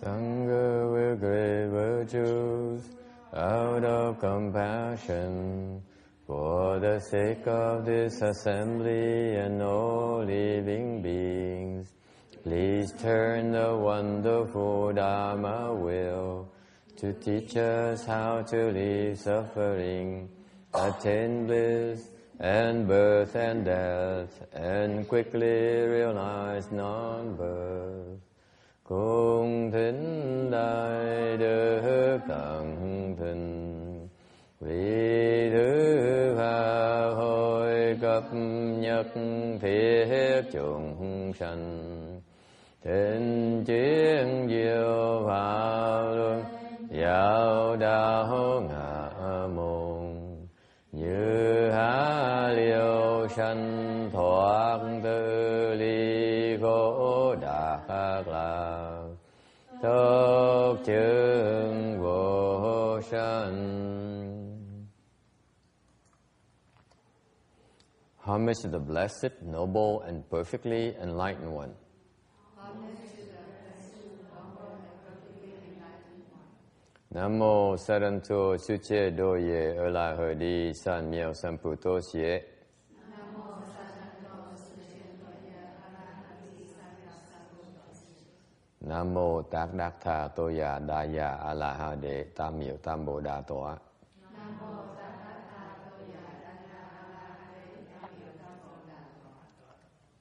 Sangha with great virtues, out of compassion, for the sake of this assembly and all living beings, please turn the wonderful Dharma wheel to teach us how to leave suffering, attain bliss, and birth and death, and quickly realize non-birth. Cung thính đại đức tận thịnh, vì thứ tha hồi cập nhất thiết chúng sanh, thịnh chiến diệu pháp luân giáo đạo ngã môn, như há liêu sanh thoát tư ly khổ đạt lạc, tốt chứng vô sanh. Homage to the blessed, noble, and perfectly enlightened one. Nam mô Saranto Suche Doye Ela Hadi San Miao Samputo Xie. Nam mô Tát Đắc Tha Toya Daya Alaha De Tam Miệu Tam Bồ Đà Tọa.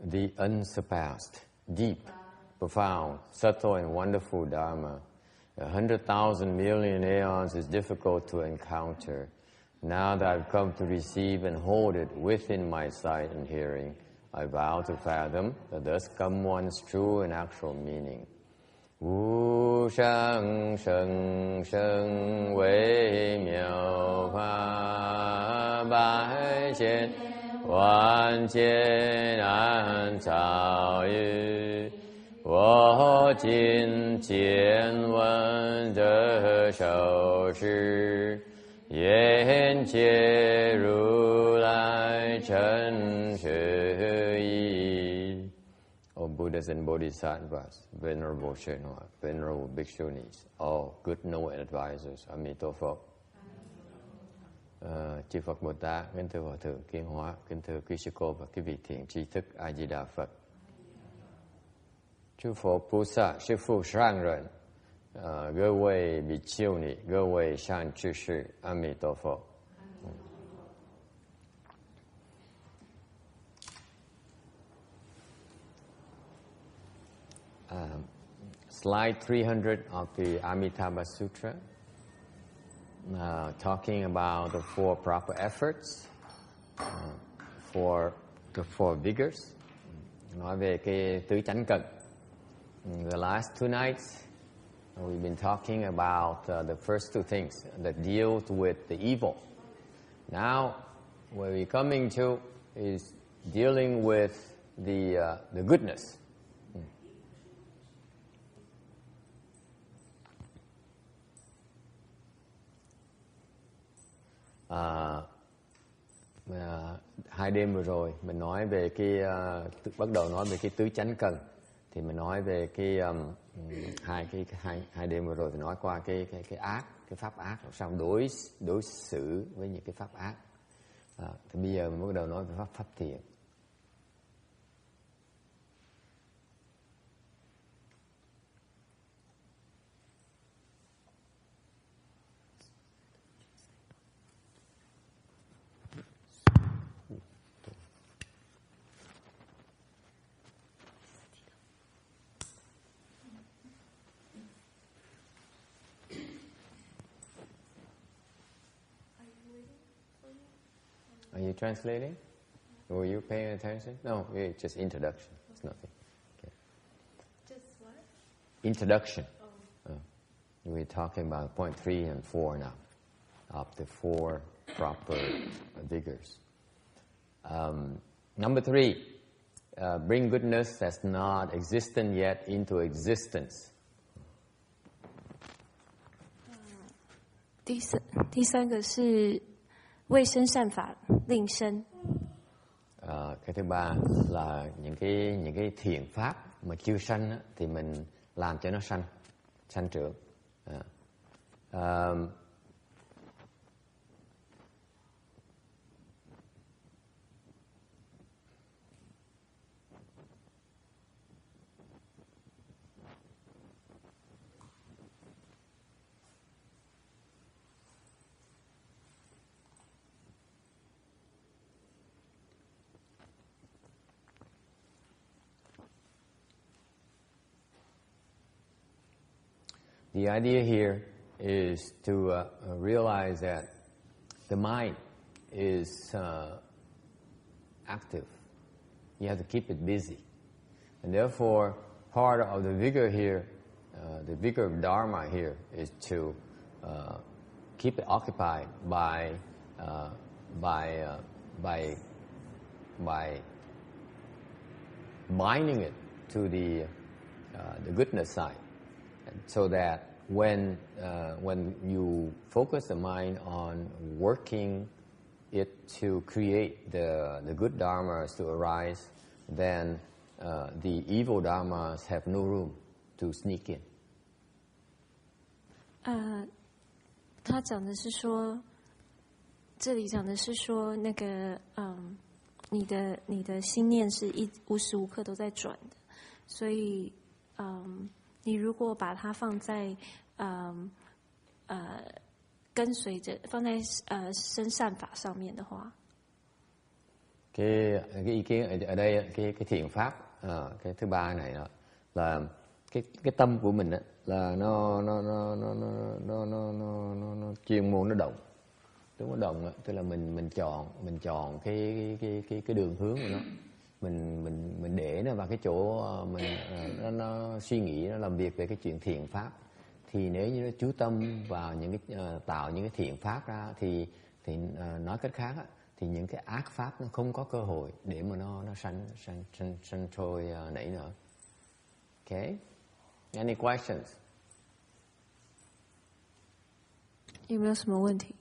The unsurpassed, deep, profound, subtle and wonderful Dharma. 100,000 million aeons is difficult to encounter. Now that I've come to receive and hold it within my sight and hearing, I vow to fathom the thus come one's true and actual meaning. Wu shang sheng sheng wei miao fa bai xian wan jian an cao yu. 我今见闻得受持，愿解如来真实义。O Buddhas and Bodhisattvas, Venerable Shenhua, Venerable Bhikshunis, all good noble advisors, Amitabha. Chư Phật Bồ Tát, kính thưa Hòa Thượng Kiên Hóa, kính thưa quý sư cô và quý vị thiện tri thức A Di Đà Phật. 诸佛菩萨、师父、上人，各位比丘尼、各位善知识，阿弥陀佛。Slide 300 of the Amitabha Sutra, talking about the four proper efforts, for the four vigors. Nói về cái tứ chánh cần. The last two nights, we've been talking about the first two things that deal with the evil. Now, where we're coming to is dealing with the goodness. Hai đêm vừa rồi mình nói về cái bắt đầu nói về cái tứ chánh cần. Thì mình nói về cái hai đêm vừa rồi thì nói qua cái ác, cái pháp ác, làm sao đối xử với những cái pháp ác. Thì bây giờ mình bắt đầu nói về pháp thiện. Are you translating? Were you paying attention? No, it's just introduction. It's nothing. Okay. Just what? Introduction. We're talking about point 3 and 4 now, of the four proper vigors. Number 3, bring goodness that's not existent yet into existence. 第三个是为生善法令生. Cái thứ ba là những cái thiện pháp mà chưa sanh á, thì mình làm cho nó sanh. sanh trưởng. The idea here is to realize that the mind is active. You have to keep it busy. And therefore, part of the vigor here, the vigor of Dharma here, is to keep it occupied by binding it to the goodness side. So that when you focus the mind on working it to create the good dharmas to arise, then the evil dharmas have no room to sneak in. 他讲的是说，这里讲的是说，那个你的心念是无时无刻都在转的，所以你如果把它放在跟随着放在生善法上面的话， cái ý kiến ở đây cái thiện pháp cái thứ ba này là cái tâm của mình là nó chuyên môn nó động. Đúng, nó động tức là mình chọn cái đường hướng của nó. Mình để nó vào cái chỗ nó suy nghĩ, nó làm việc về cái chuyện thiện pháp. Thì nếu như nó chú tâm vào những cái tạo những cái thiện pháp ra thì nói cách khác thì những cái ác pháp nó không có cơ hội để mà nó sanh trôi nảy nở. Okay? Any questions? 有没有什么问题？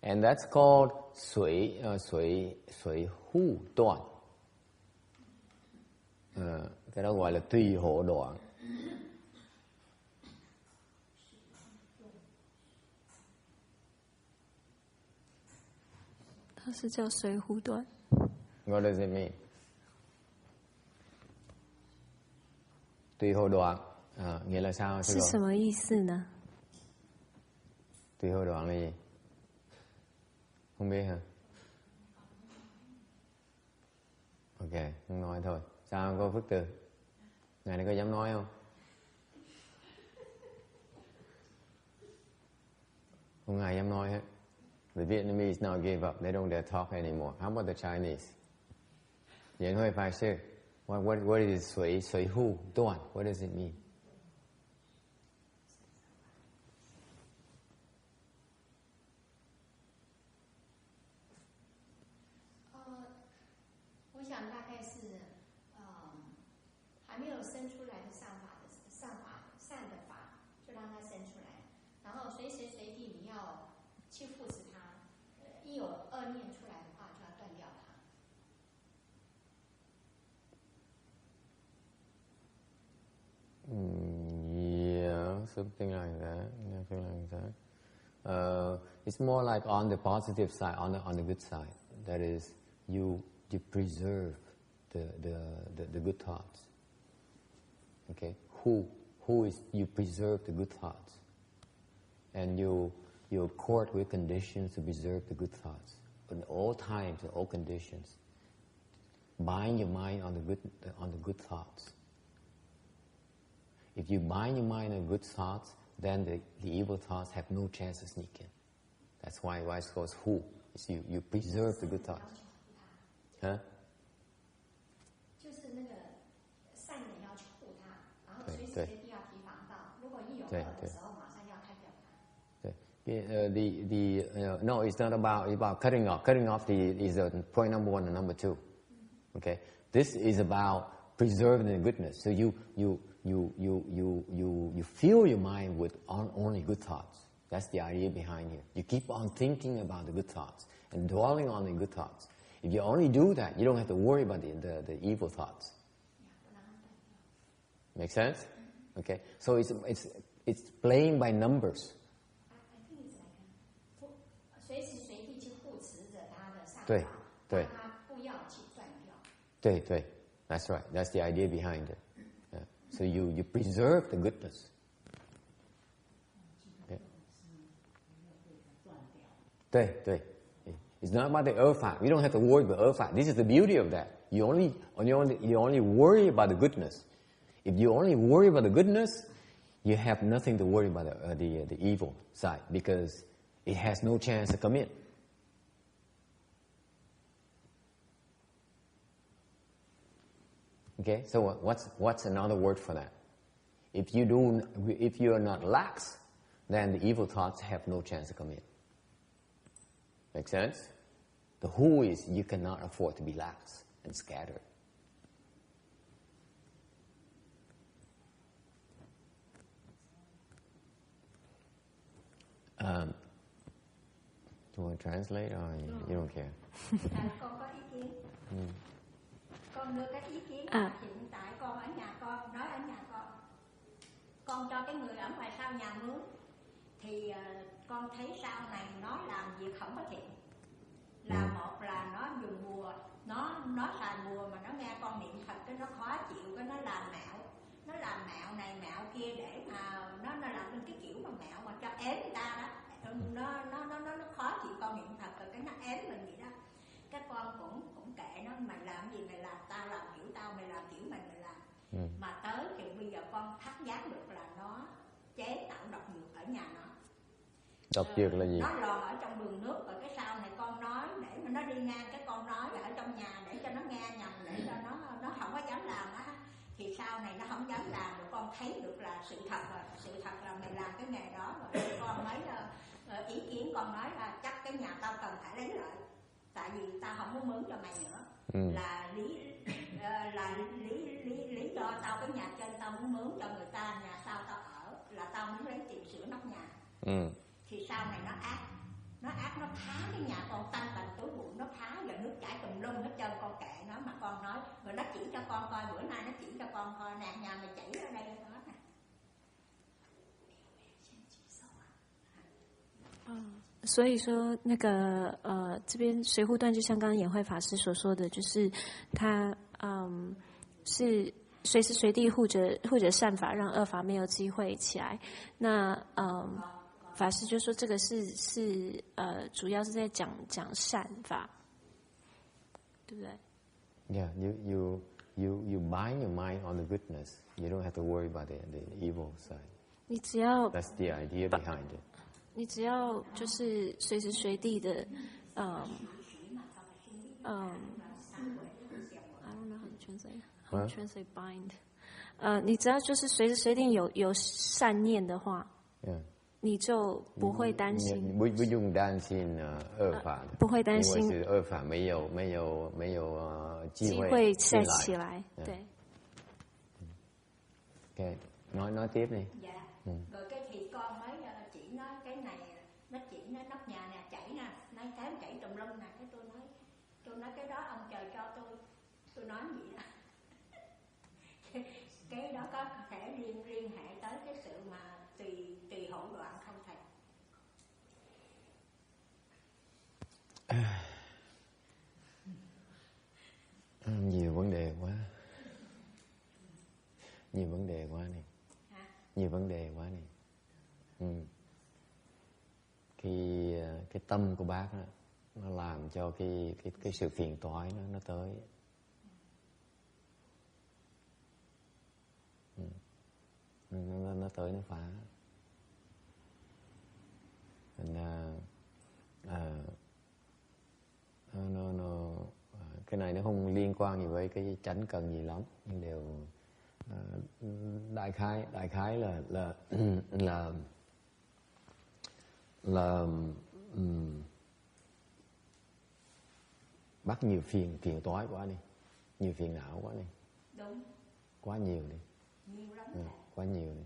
And that's called 随护断. Cái đó gọi là tùy hộ đoạn. Nó là叫随护断. What does it mean? Tùy hộ đoạn. Nghĩa là sao? 是什么意思呢？ Tùy hộ đoạn là gì? Không biết hả? Ok, không nói thôi. Sao cô Phước Từ? Ngày này có dám nói không? Không ai dám nói hết. The Vietnamese now gave up. They don't dare talk anymore. How about the Chinese? Diễn Huệ Pháp Sư. What is 随护断? What does it mean? Yeah, something like that. It's more like on the positive side, on the good side. That is, you preserve the good thoughts. Okay, who is you preserve the good thoughts, and you accord with conditions to preserve the good thoughts in all times, in all conditions. Bind your mind on the good thoughts. If you bind your mind on good thoughts, then the evil thoughts have no chance to sneak in. That's why it's called who. It's you preserve the good thoughts. Huh? 就是那个善人要去护他，然后随时随地要提防到，如果一有恶的时候，马上要开掉它。No, it's not about cutting off. Cutting off is point number 1 and number 2. Okay, this is about preserving the goodness. So you fill your mind with only good thoughts. That's the idea behind here. You keep on thinking about the good thoughts and dwelling on the good thoughts. If you only do that, you don't have to worry about the evil thoughts. Make sense? Okay. So it's playing by numbers. 随时随地去护持着他的善法，对对，让他不要去断掉。对对 ，That's right. That's the idea behind it. Yeah. So you preserve the goodness. Yeah. 对对 ，It's not about the 恶法. You don't have to worry about 恶法. This is the beauty of that. You only worry about the goodness. If you only worry about the goodness, you have nothing to worry about the evil side because it has no chance to come in. Okay, so what's another word for that? If you are not lax, then the evil thoughts have no chance to come in. Make sense? The who is you cannot afford to be lax and scattered. Do you want to translate or you don't care? Con có ý kiến. Con đưa cái ý kiến hiện tại con ở nhà con, nói ở nhà con cho cái người ở ngoài sau nhà mướn thì con thấy sau này nó làm việc không có thiện. Là một là nó dùng bùa, nó xài bùa mà nó nghe con niệm Phật cái nó khó chịu, cái nó làm mẹo này mẹo kia để mà nó làm cái kiểu mà mẹo mà cho ém người ta đó. Nó khó chịu con niệm Phật rồi cái nó ém mình vậy đó. Các con cũng kệ nó, mày làm gì mày làm, tao làm kiểu tao, mày làm kiểu mày làm. Mà tới thì bây giờ con thắc giác được là nó chế tạo độc dược ở nhà nó. Độc dược là gì? Nó lò ở trong đường nước, rồi cái sau này con nói để mà nó đi ngang cái con nói ở trong nhà để cho nó nghe nhầm, để cho nó không có dám làm á. Thì sau này nó không dám làm, rồi con thấy được là sự thật rồi, sự thật là mày làm cái nghề đó rồi. Con mới ý kiến con nói là chắc cái nhà tao cần phải lấy lại, tại vì tao không muốn mướn cho mày nữa. Là lý do tao cái nhà trên tao muốn mướn cho người ta, nhà sau tao ở là tao muốn lấy tiền sửa nóc nhà. Thì sau này nó ác nó phá cái nhà con tăng tầng tối bụi, nó phá rồi nước chảy tùm lum hết trơn. Con kệ nó mà con nói, rồi nó chỉ cho con coi, bữa nay nó chỉ cho con coi nè, nhà mày chảy ở đây đó nè. 所以说那个这边随护段就像刚刚演慧法师所说的，就是他是随时随地护着善法，让恶法没有机会起来。那法师就说这个是主要是在讲善法，对不对 Yeah, you bind your mind on the goodness. You don't have to worry about the evil side. 你只要 That's the idea behind it. 你只要就是随时随地的I don't know how to translate. How to translate bind. 你只要就是随时随地有善念的话， Yeah. 你就不会担心。不用担心恶法的，不会担心，因为是恶法没有机会再起来。对。Okay. Nói tiếp đi. Dạ. Rồi cái thì con mới chỉ nói cái này, nó chỉ nó nóc nhà nè chảy nè, nó thấy chảy tùm lum nè, cái tôi nói cái đó ông trời cho tôi nói gì đó. Cái đó có thể liên hệ tới cái sự mà tùy hỗn loạn không thầy? Nhiều vấn đề quá. Nhiều vấn đề quá này. Nhiều vấn đề quá này. Cái tâm của bác đó, nó làm cho cái sự phiền toái nó tới. Nó tới nó phá. Thành ra cái này nó không liên quan gì với cái chánh cần gì lắm, nhưng đều đại khái là bắt nhiều phiền toái quá đi, nhiều phiền não quá đi. Đúng. Quá nhiều đi. Nhiều lắm. Quá nhiều đi.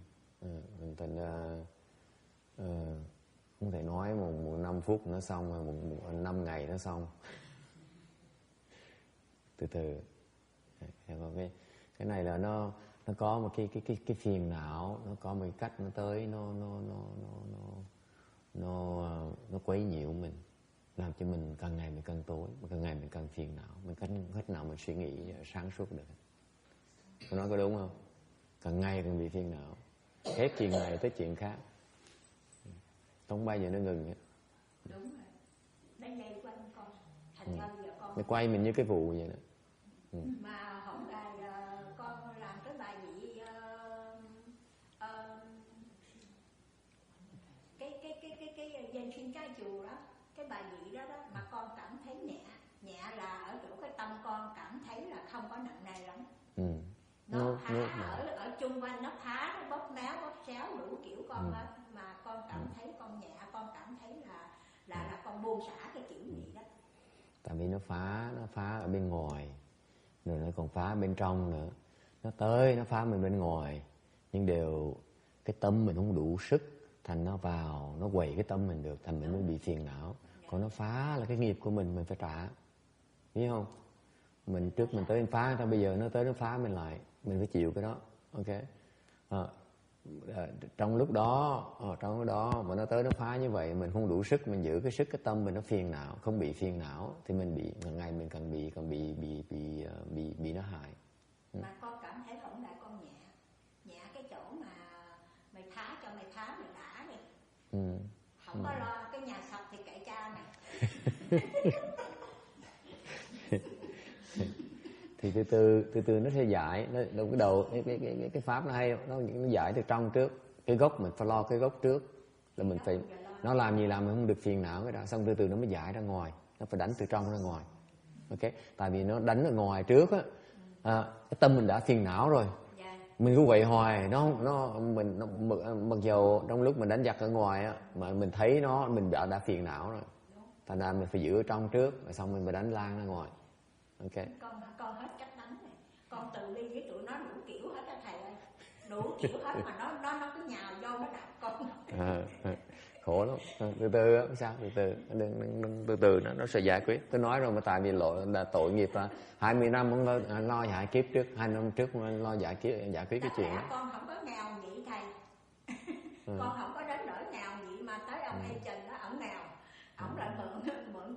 Thành ra không thể nói một 5 phút nó xong, rồi một 5 ngày nó xong. Từ từ. Cái này là nó có một cái phiền não, nó có một cái cách nó tới, nó quấy nhiễu mình, làm cho mình càng ngày mình càng tối, càng ngày mình càng phiền não, mình cách nào mình suy nghĩ sáng suốt được. Tôi nói có đúng không? Càng ngày càng bị phiền não, hết chuyện này tới chuyện khác, không bao giờ nó ngừng hết. Đúng rồi, nó nhây quanh con, thành ra bây giờ con nó quay mình như cái vụ vậy đó. Mà hôm nay con làm cái bài vị cái danh sinh trái chùa đó, cái bài vị đó mà con cảm thấy nhẹ là ở chỗ cái tâm con cảm thấy là không có nặng nề lắm. Nó phá ở chung quanh, nó phá, nó bóp méo bóp xéo đủ kiểu con hết, mà con cảm thấy con nhẹ, con cảm thấy là con buông xả cái kiểu gì đó. Tại vì nó phá ở bên ngoài, rồi nó còn phá bên trong nữa. Nó tới nó phá mình bên ngoài, nhưng đều cái tâm mình không đủ sức, thành nó vào nó quậy cái tâm mình được, thành mình mới bị phiền não. Còn nó phá là cái nghiệp của mình phải trả, biết không? Mình trước mình tới mình phá, thôi bây giờ nó tới nó phá mình lại, mình phải chịu cái đó, ok? Trong lúc đó mà nó tới nó phá như vậy, mình không đủ sức, mình giữ cái sức cái tâm mình nó phiền não, không bị phiền não thì mình bị ngày mình càng bị nó hại. Mà con cảm thấy hôm nay con nhẹ cái chỗ mà mày phá cho mày phá mày đã đi, không có lo cái nhà sập thì kệ cha mày. Thì từ từ nó sẽ giải, nó cái đầu cái pháp nó hay, nó giải từ trong trước. Cái gốc mình phải lo cái gốc trước, là mình phải nó làm gì làm mình không được phiền não cái đó, xong từ từ nó mới giải ra ngoài, nó phải đánh từ trong ra ngoài, ok? Tại vì nó đánh ở ngoài trước á, cái tâm mình đã phiền não rồi, mình cứ quậy hoài, mình mặc dù trong lúc mình đánh giặc ở ngoài á, mà mình thấy nó mình đã phiền não rồi, thành ra mình phải giữ ở trong trước, rồi xong mình mới đánh lan ra ngoài, ok? Con hết cách đánh này, con từ đi với tụi nó đủ kiểu hết á thầy ơi, đủ kiểu hết mà nó cứ nhào vô nó đạp con. Khổ lắm. Từ từ á, sao từ từ nó sẽ giải quyết. Tôi nói rồi mà, tại vì là tội nghiệp là 20 năm không lo giải kiếp trước, 2 năm trước lo giải quyết cái chuyện đó. Con không có nghèo vậy thầy. Con không có đến nỗi nghèo vậy mà tới ông agent đó ổng nghèo, ổng lại mượn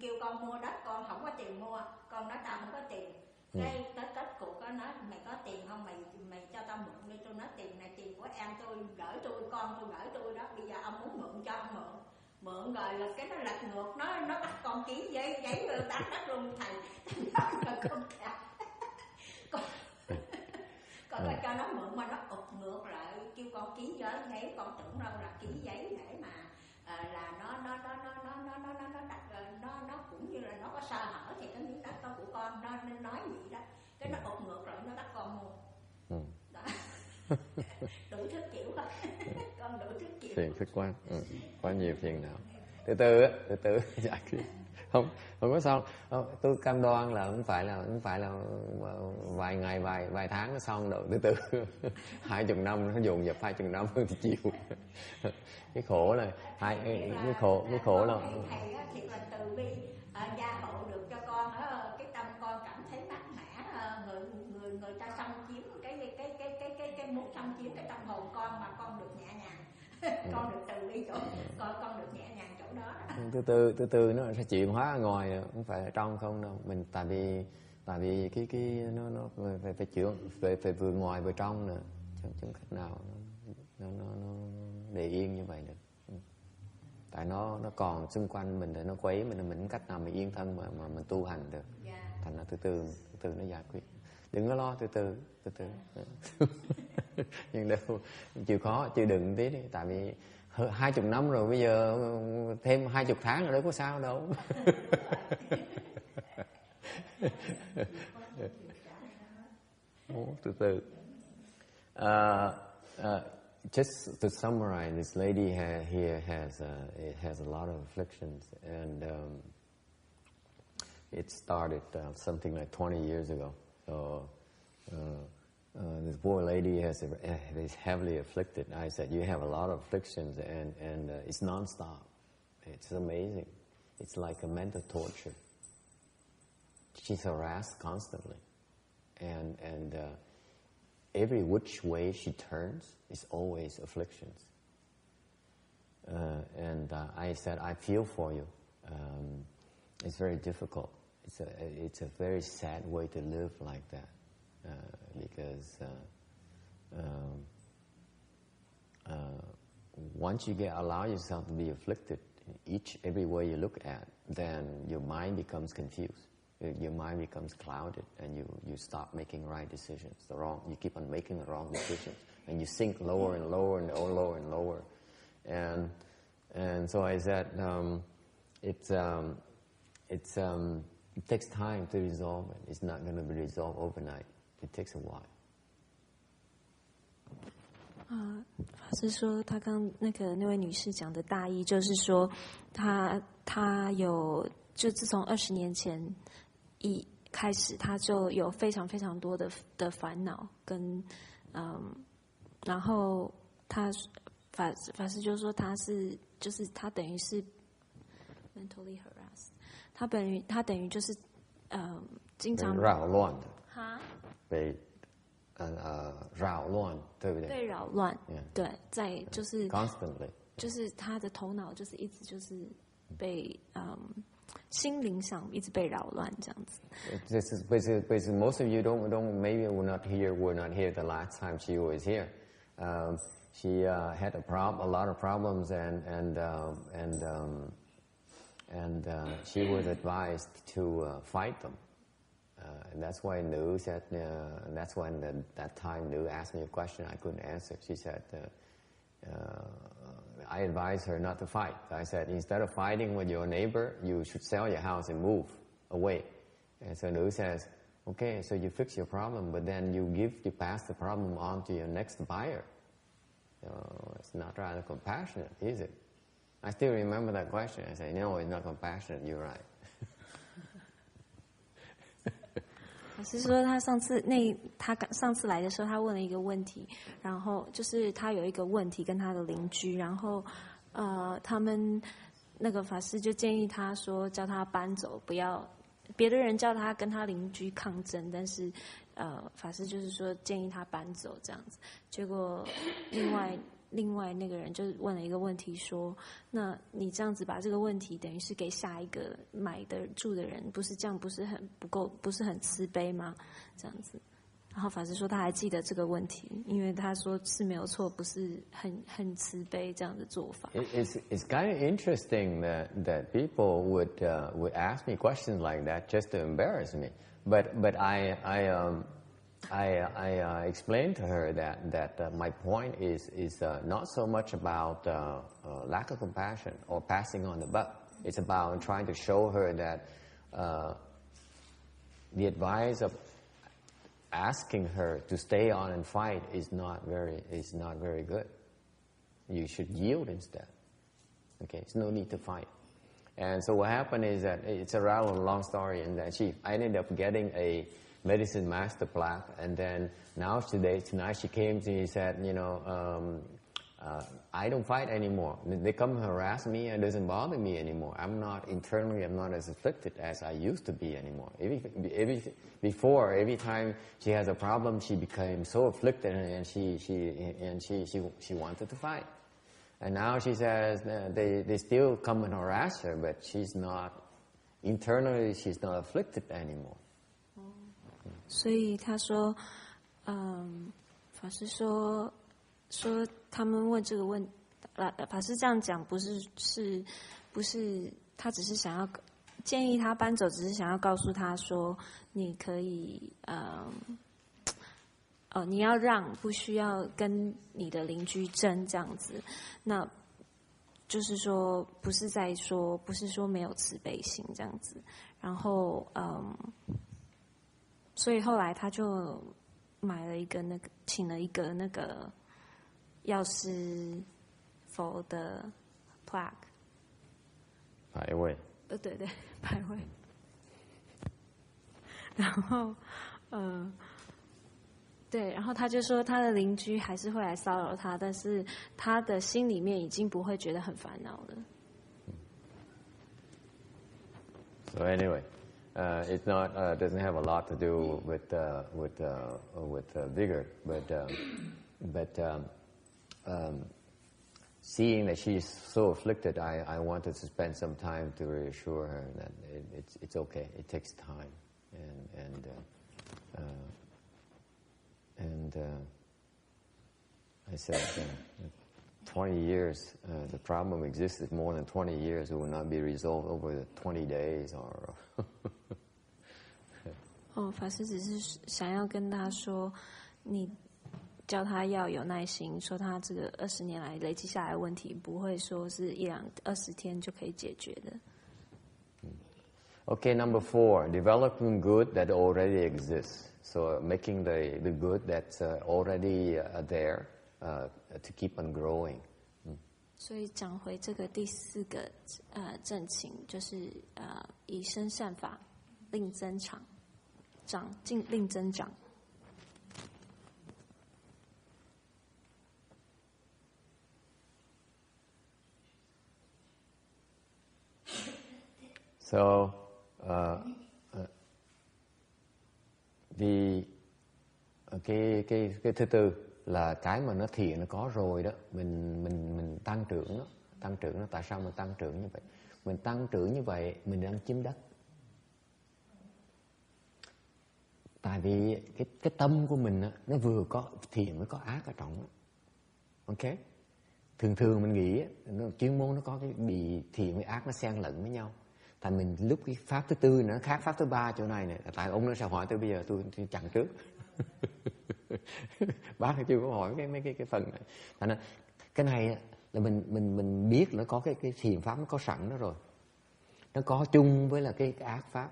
kêu con mua đất, con không có tiền mua, con nói tao không có tiền. Cái tới kết cuộc đó nói mày có tiền không, mày cho tao mượn đi. Tôi nói tiền này tiền của em tôi gửi tôi, con tôi gửi tôi đó, bây giờ ông muốn mượn cho ông mượn rồi là cái nó lật ngược, nó bắt con ký giấy rồi tát đất luôn thầy. Con cho nó mượn mà nó ụt ngược lại, kêu con ký giấy, con tưởng đâu là ký giấy để mà là nó cũng như là nó có sơ hở thì cái miếng đất đó của con, nó nên nói vậy đó, cái nó ụt ngược lại nó bắt con mua. Đó. Đủ thứ kiểu hết. Con đủ thứ kiểu. Phiền phức quá, quá nhiều phiền não. Từ từ giải quyết. Không có sao. Tôi cam đoan là không phải là vài ngày vài tháng nó xong đâu, từ 20 năm nó dồn dập 20 năm thì chịu. Cái khổ là cái khổ là thầy á, thiệt là từ bi gia hộ được cho con á, cái tâm con cảm thấy mát mẻ, người ta xâm chiếm cái muốn xâm chiếm cái tâm hồn con, mà con được nhẹ nhàng. Con được từ bi chỗ, con được nhẹ nhàng chỗ đó. Từ từ nó sẽ chuyển hóa ở ngoài, không phải ở trong không đâu. Mình tại vì cái nó phải chuyển về vừa ngoài vừa trong nữa, chẳng cách nào nó để yên như vậy được. Tại nó còn xung quanh mình thì nó quấy mình không cách nào mình yên thân mà mình tu hành được. Thành ra từ từ nó giải quyết. Đừng có lo, từ từ. Nhưng đâu chịu khó chịu đựng tí đi, tại vì 20 năm rồi, bây giờ thêm 20 tháng nữa đâu có sao đâu. Từ từ. Just to summarize, this lady here has a lot of afflictions, and it started something like 20 years ago. So this poor lady is heavily afflicted. I said, you have a lot of afflictions, and it's non-stop. It's amazing. It's like a mental torture. She's harassed constantly, and every which way she turns is always afflictions. And I said, I feel for you. It's very difficult. It's a very sad way to live like that, because once you allow yourself to be afflicted, every way you look at, then your mind becomes confused. Your mind becomes clouded, and you stop making right decisions. You keep on making the wrong decisions, and you sink lower and lower and lower and lower. And so I said, it takes time to resolve it. It's not going to be resolved overnight. It takes a while. 法师说，他刚那位女士讲的大意就是说，他有就自从20年前一开始，他就有非常非常多的烦恼跟然后法师就说就是他等于是 mentally harassed， 他等于就是经常扰乱的，被扰乱，对不对？被扰乱， yeah. 对，在就是 constantly， 就是他的头脑就是一直就是被心灵上一直被扰乱这样子。This is basically most of you maybe were not here the last time she was here. She had a lot of problems and she was advised to fight them. And that's why Nu said, that's when that time Nu asked me a question I couldn't answer. She said, I advised her not to fight. I said, instead of fighting with your neighbor, you should sell your house and move away. And so Nu says, okay, so you fix your problem, but then you pass the problem on to your next buyer. It's not rather compassionate, is it? I still remember that question. I said, no, it's not compassionate, you're right. 老师说他上次来的时候，他问了一个问题，然后就是他有一个问题跟他的邻居，然后他们那个法师就建议他说叫他搬走，不要别的人叫他跟他邻居抗争，但是法师就是说建议他搬走这样子。结果另外那个人就问了一个问题说，那你这样子把这个问题等于是给下一个买的住的人，不是这样不是很不够，不是很慈悲吗？这样子。然后法师说他还记得这个问题，因为他说是没有错，不是很慈悲这样的做法。It's kind of interesting that people would ask me questions like that just to embarrass me. But I explained to her that my point is not so much about lack of compassion or passing on the buck. It's about trying to show her that the advice of asking her to stay on and fight is not very good. You should yield instead. Okay, there's no need to fight. And so what happened is that it's a rather long story, and that I ended up getting a medicine master plaque, and then tonight she came to me and said, I don't fight anymore. They come and harass me, and it doesn't bother me anymore. I'm not as afflicted as I used to be anymore. Before, every time she has a problem, she became so afflicted, and she wanted to fight. And now she says they still come and harass her, but internally she's not afflicted anymore. 所以他说，法师说他们问这个问，法师这样讲不是他只是想要建议他搬走，只是想要告诉他说，你可以你要让，不需要跟你的邻居争这样子，那就是说不是说没有慈悲心这样子，然后所以后来他就买了一个请了一个那个药师佛的 plaque 牌位，对牌位，然后对，然后他就说他的邻居还是会来骚扰他，但是他的心里面已经不会觉得很烦恼了。So anyway, it's not doesn't have a lot to do with vigor, but seeing that she's so afflicted, I wanted to spend some time to reassure her that it's okay. It takes time, and I said 20 years. The problem existed more than 20 years. It will not be resolved over 20 days or. 法师只是想要跟他说，你叫他要有耐心，说他这个20年来累积下来的问题，不会说是20天就可以解决的。Okay, number 4, developing good that already exists. So making the good that's already there to keep on growing. 所以讲回这个第4个正情，就是以身善法令增长，令增长。So cái thứ tư là cái mà nó thiện nó có rồi đó, mình tăng trưởng nó. Tại sao mình tăng trưởng như vậy? Mình tăng trưởng như vậy mình đang chiếm đất. Tại vì cái tâm của mình á, nó vừa có thiện mới có ác ở trong đó. Ok? Thường mình nghĩ chuyên môn nó có cái bị thiện với ác nó xen lẫn với nhau. Tại mình lúc cái pháp thứ tư nó khác pháp thứ 3 chỗ này này. Tại ông nó sẽ hỏi tôi bây giờ tôi chặn trước. Bác chưa có hỏi mấy cái phần này. Thành ra cái này là mình biết nó có cái thiện pháp nó có sẵn đó rồi. Nó có chung với là cái ác pháp.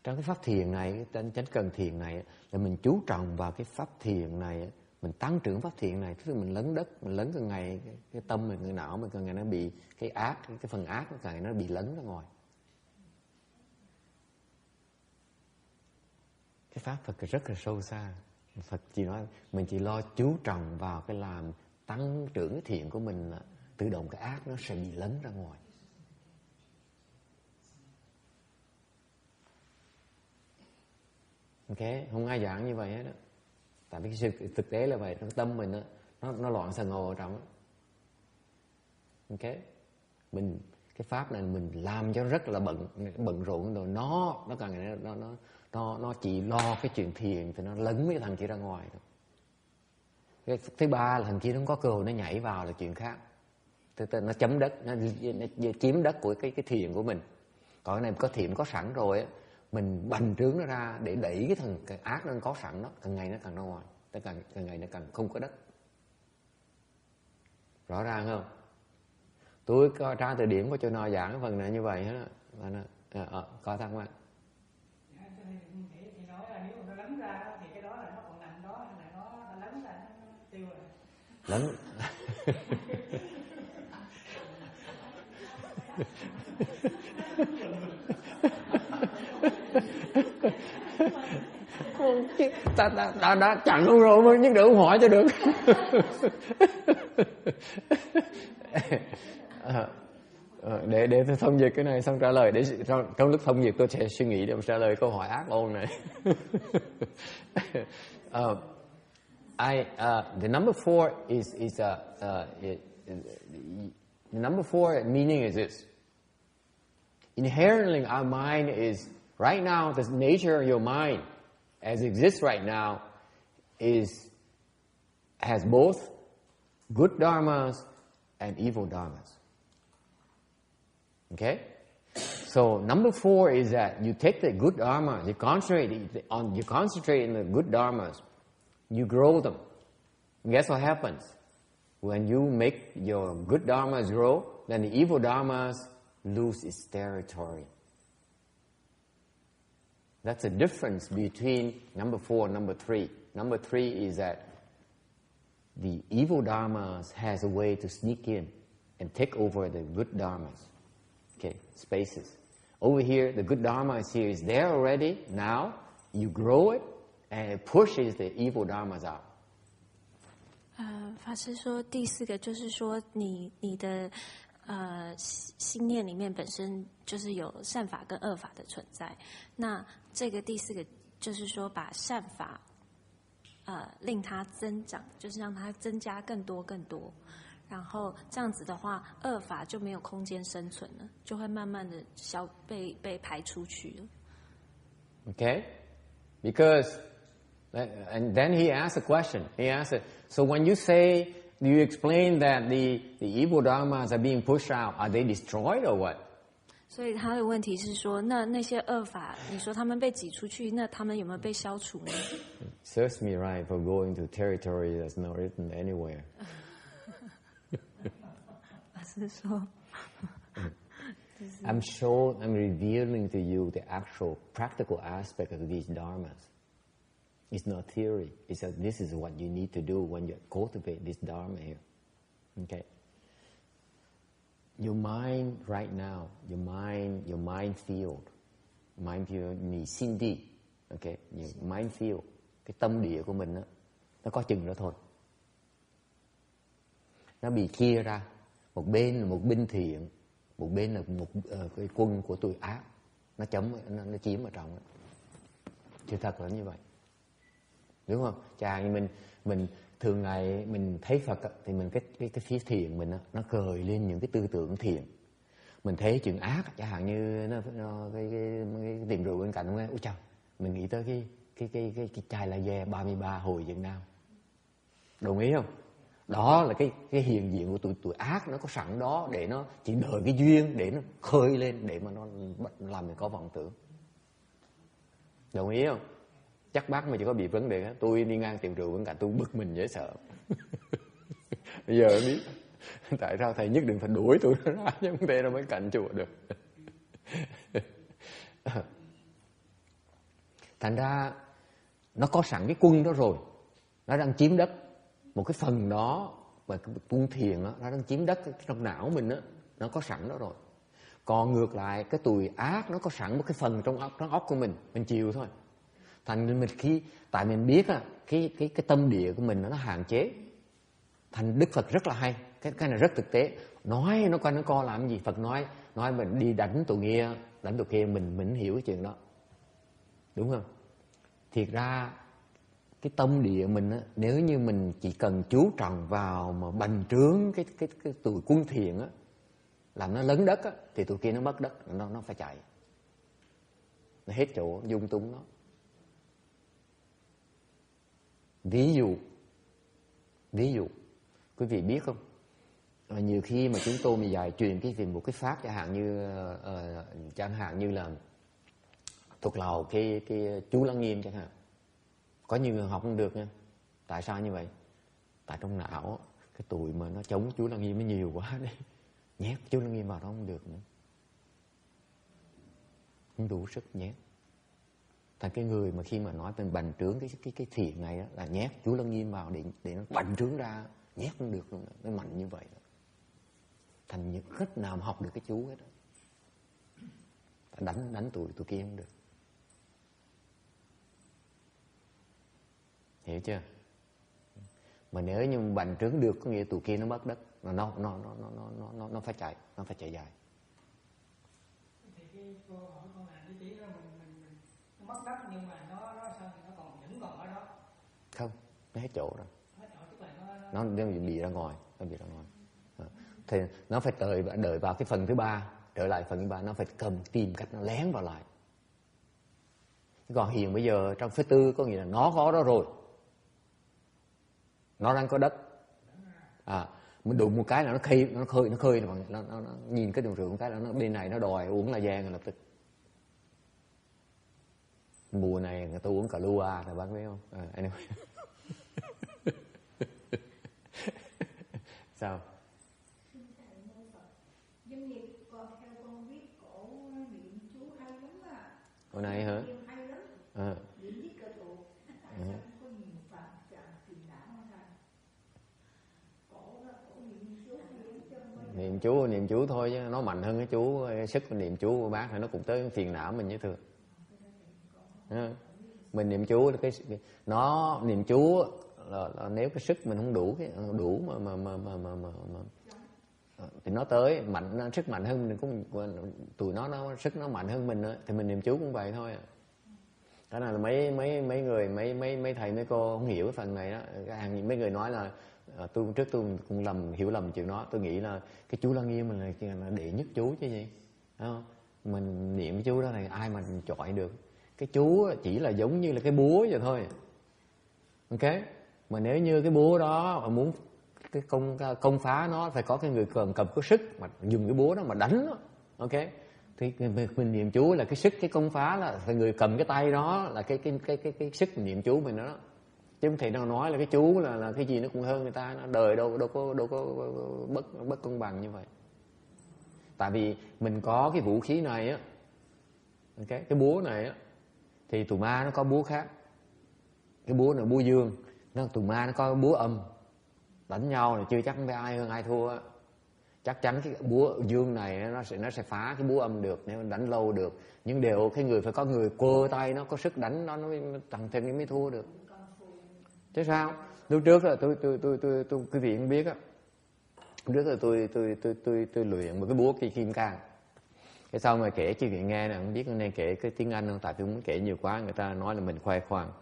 Trong cái pháp thiền này, chánh cần thiền này là mình chú trọng vào cái pháp thiền này, mình tăng trưởng pháp thiền này, tức là mình lấn đất, mình lấn càng ngày cái tâm mình, cái não mình càng ngày nó bị cái ác, cái phần ác nó càng ngày nó bị lấn ra ngoài. Cái pháp Phật rất là sâu xa. Phật chỉ nói mình chỉ lo chú trọng vào cái làm tăng trưởng cái thiện của mình, tự động cái ác nó sẽ bị lấn ra ngoài. Ok, không ai giảng như vậy hết đó. Tại vì thực tế là vậy, trong tâm mình đó, nó loạn xà ngồ ở trong đó. Ok, cái pháp này mình làm cho rất là bận rộn rồi, nó càng ngày nó chỉ lo cái chuyện thiền thì nó lấn mấy thằng kia ra ngoài thôi. Cái thứ 3 là thằng kia nó có cơ hội nó nhảy vào là chuyện khác. Nó chấm đất, nó chiếm đất của cái thiền của mình. Còn cái này có thiện có sẵn rồi á, mình bành trướng nó ra để đẩy cái ác nó có sẵn đó, càng ngày nó càng ra ngoài, càng ngày nó càng không có đất. Rõ ràng không? Tôi có tra từ điển của chỗ nào giảng cái phần này như vậy hết đó. Có thắc mắc. Thì nói là nếu mà nó lấn ra thì cái đó là nó còn nằm đó, hay là nó lấn ra nó tiêu rồi. Lấn. Ta đã chặn luôn rồi mà nhưng đừng không hỏi cho được. Để tôi thông dịch cái này xong trả lời. Trong lúc thông dịch tôi sẽ suy nghĩ để trả lời câu hỏi ác ôn này. The number 4 the number 4 meaning is this. Inherently our mind is right now, the nature of your mind as it exists right now has both good dharmas and evil dharmas. Okay? So number 4 is that you take the good dharma, you concentrate on the good dharmas, you grow them. And guess what happens? When you make your good dharmas grow, then the evil dharmas lose its territory. That's the difference between number 4 and number 3. Number 3 is that the evil dharmas has a way to sneak in and take over the good dharmas. Okay, spaces. Over here, the good dharma is here, is there already. Now, you grow it and it pushes the evil dharmas out. 法师说第4个就是说你的心念里面本身就是有善法跟恶法的存在。那这个第四个就是说，把善法令它增长，就是让它增加更多更多。然后这样子的话，恶法就没有空间生存了，就会慢慢的被排出去了。Okay, because and then he asked a question. He asked, so when you say, you explain that the evil dharmas are being pushed out, are they destroyed or what? 所以他的问题是说，那些恶法，你说他们被挤出去，那他们有没有被消除呢？ Serves me right for going to territory that's not written anywhere. 是说 I'm revealing to you the actual practical aspect of these dharmas. It's not theory. It's that this is what you need to do when you cultivate this dharma here. Okay. Your mind right now, your mind field, ni sinh đi. Okay, your mind field, cái tâm địa của mình đó, nó có chừng đó thôi. Nó bị chia ra, một bên là một binh thiện, một bên là một cái quân của tội ác, nó chiếm ở trong đó. Sự thật là như vậy, đúng không? Chà, như mình thường ngày mình thấy Phật thì mình cái phía thiện mình nó khởi lên những cái tư tưởng thiện. Mình thấy chuyện ác, chẳng hạn như cái tiệm rượu bên cạnh, ôi chào, mình nghĩ tới cái chai laser 33 hồi Việt Nam. Đồng ý không? Đó là cái hiện diện của tụi ác, nó có sẵn đó để nó chỉ đợi cái duyên để nó khơi lên, để mà nó làm mình có vọng tưởng. Đồng ý không? Chắc bác mà chỉ có bị vấn đề đó. Tôi đi ngang tiệm rượu bên cạnh tôi bực mình dễ sợ. Bây giờ biết tại sao thầy nhất định phải đuổi tôi ra chứ không thể ra bên cạnh chùa được. Thành ra nó có sẵn cái quân đó rồi, nó đang chiếm đất. Một cái phần đó và cái quân thiền đó, nó đang chiếm đất trong não mình đó, nó có sẵn đó rồi. Còn ngược lại cái tùy ác nó có sẵn một cái phần trong óc của mình chiều thôi. Thành mình tại mình biết cái tâm địa của mình nó hạn chế. Thành Đức Phật rất là hay, cái này rất thực tế. Nói nó coi nó co làm gì, Phật nói mình đi đánh tụi kia mình hiểu cái chuyện đó. Đúng không? Thiệt ra cái tâm địa mình á, nếu như mình chỉ cần chú trọng vào mà bành trướng cái tụi quân thiện á, làm nó lấn đất á, thì tụi kia nó mất đất, nó phải chạy, nó hết chỗ dung túng nó. Ví dụ quý vị biết không, nhiều khi mà chúng tôi mà dạy truyền cái về một cái pháp chẳng hạn như là thuộc lầu cái chú Lăng Nghiêm chẳng hạn. Có nhiều người học không được nha. Tại sao như vậy? Tại trong não cái tụi mà nó chống chú Lăng Nghiêm nó nhiều quá đấy. Nhét chú Lăng Nghiêm vào đó không được nữa, không đủ sức nhét. Thành cái người mà khi mà nói mình bành trướng cái thiện này đó, là nhét chú Lăng Nghiêm vào để nó bành trướng ra, nhét không được luôn, nó mạnh như vậy đó. Thành những cách nào mà học được cái chú hết đó. Đánh tụi kia không được. Hiểu chưa? Mà nếu như bành trướng được có nghĩa tụi kia nó mất đất, nó phải chạy dài. Thì cái câu hỏi con này cái chỉ đó mình nó mất đất nhưng mà nó sao thì nó vẫn còn ở đó. Không, nó hết chỗ rồi. Hết chỗ tức là nó bị ra ngoài, thì nó phải đợi vào cái phần thứ ba, trở lại phần thứ ba nó phải tìm cách nó lén vào lại. Còn hiện bây giờ trong phía tư có nghĩa là nó có đó rồi, nó đang có đất, mình đụng một cái là nó khơi nó nhìn cái đường rượu một cái là nó bên này nó đòi uống là giang lập tức. Mùa này người ta uống cà lua là bác biết không? Anyway. Sao? Doanh nghiệp còn theo con biết cổ niệm chú hay lắm à. Hồi này hả? Hay lắm. Niệm biết cơ tụ. Tại sao không có nhiều phạm trạng phiền não không thầy? Cổ niệm chú hay lắm chứ. Niệm chú thôi chứ nó mạnh hơn cái chú sức của niệm chú của bác thì nó cũng tới phiền não mình như thường. Mình niệm chú nó niệm chú là nếu cái sức mình không đủ mà thì nó tới mạnh, sức mạnh hơn mình, cũng tụi nó sức nó mạnh hơn mình đó, thì mình niệm chú cũng vậy thôi. Cái này là mấy thầy mấy cô không hiểu cái phần này đó. Mấy người nói là tôi cũng hiểu lầm chuyện đó. Tôi nghĩ là cái chú Lăng Nghiêm mình là đệ nhất chú chứ gì, thấy không? Mình niệm cái chú đó này ai mà chọi được. Cái chú chỉ là giống như là cái búa vậy thôi, ok. Mà nếu như cái búa đó mà muốn cái công phá nó, phải có cái người cầm cái sức mà dùng cái búa đó mà đánh nó, ok. Thì mình niệm chú là cái sức, cái công phá là phải người cầm cái tay đó là cái sức mình niệm chú mình đó. Chứ không thể nào nói là cái chú là cái gì nó cũng hơn người ta. Nó đời đâu có bất công bằng như vậy. Tại vì mình có cái vũ khí này á, ok, cái búa này á, thì tụi ma nó có búa khác. Cái búa này búa dương, tụi ma nó có búa âm. Đánh nhau là chưa chắc không biết ai hơn ai thua á. Chắc chắn cái búa dương này nó sẽ phá cái búa âm được, nếu đánh lâu được. Nhưng đều cái người phải có người quơ tay, nó có sức đánh nó mới tăng thêm mới thua được. Chứ sao? Lúc trước là tôi quý vị không biết á. Lúc trước là tôi luyện một cái búa kim cang. Cái sau mà kể cho quý vị nghe nè, không biết hôm nay kể cái tiếng Anh không, tại tôi muốn kể nhiều quá người ta nói là mình khoe khoang.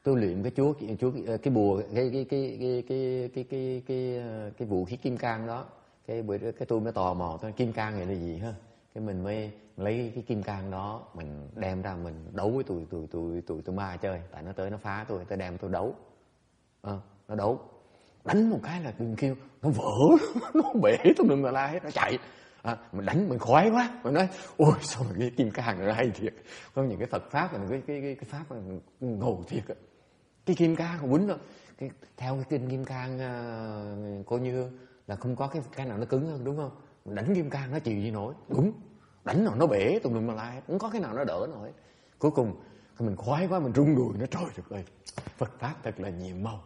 Tôi luyện cái cái bùa cái vũ khí kim cang đó, cái tôi mới tò mò cái kim cang này là gì ha. Cái mình mới lấy cái kim cang đó mình đem ra mình đấu với tụi ma chơi, tại nó tới nó phá tôi đem tôi đấu. Nó đấu đánh một cái là đừng kêu nó vỡ nó bể tôi đừng mà la hết, nó chạy. Mình đánh mình khoái quá, mình nói ôi sao mà cái kim cang này hay thiệt. Có những cái Phật pháp là cái pháp này ngầu thiệt. Cái kim cang không quýnh đâu. Theo cái kinh kim cang cô Như Hương là không có cái nào nó cứng hơn, đúng không? Mình đánh kim cang nó chịu gì nổi, đúng. Đánh nào nó bể tụi mình mà lại, không có cái nào nó đỡ nổi. Cuối cùng mình khoái quá, mình rung đùi, nó trời được ơi, Phật pháp thật là nhiệm màu.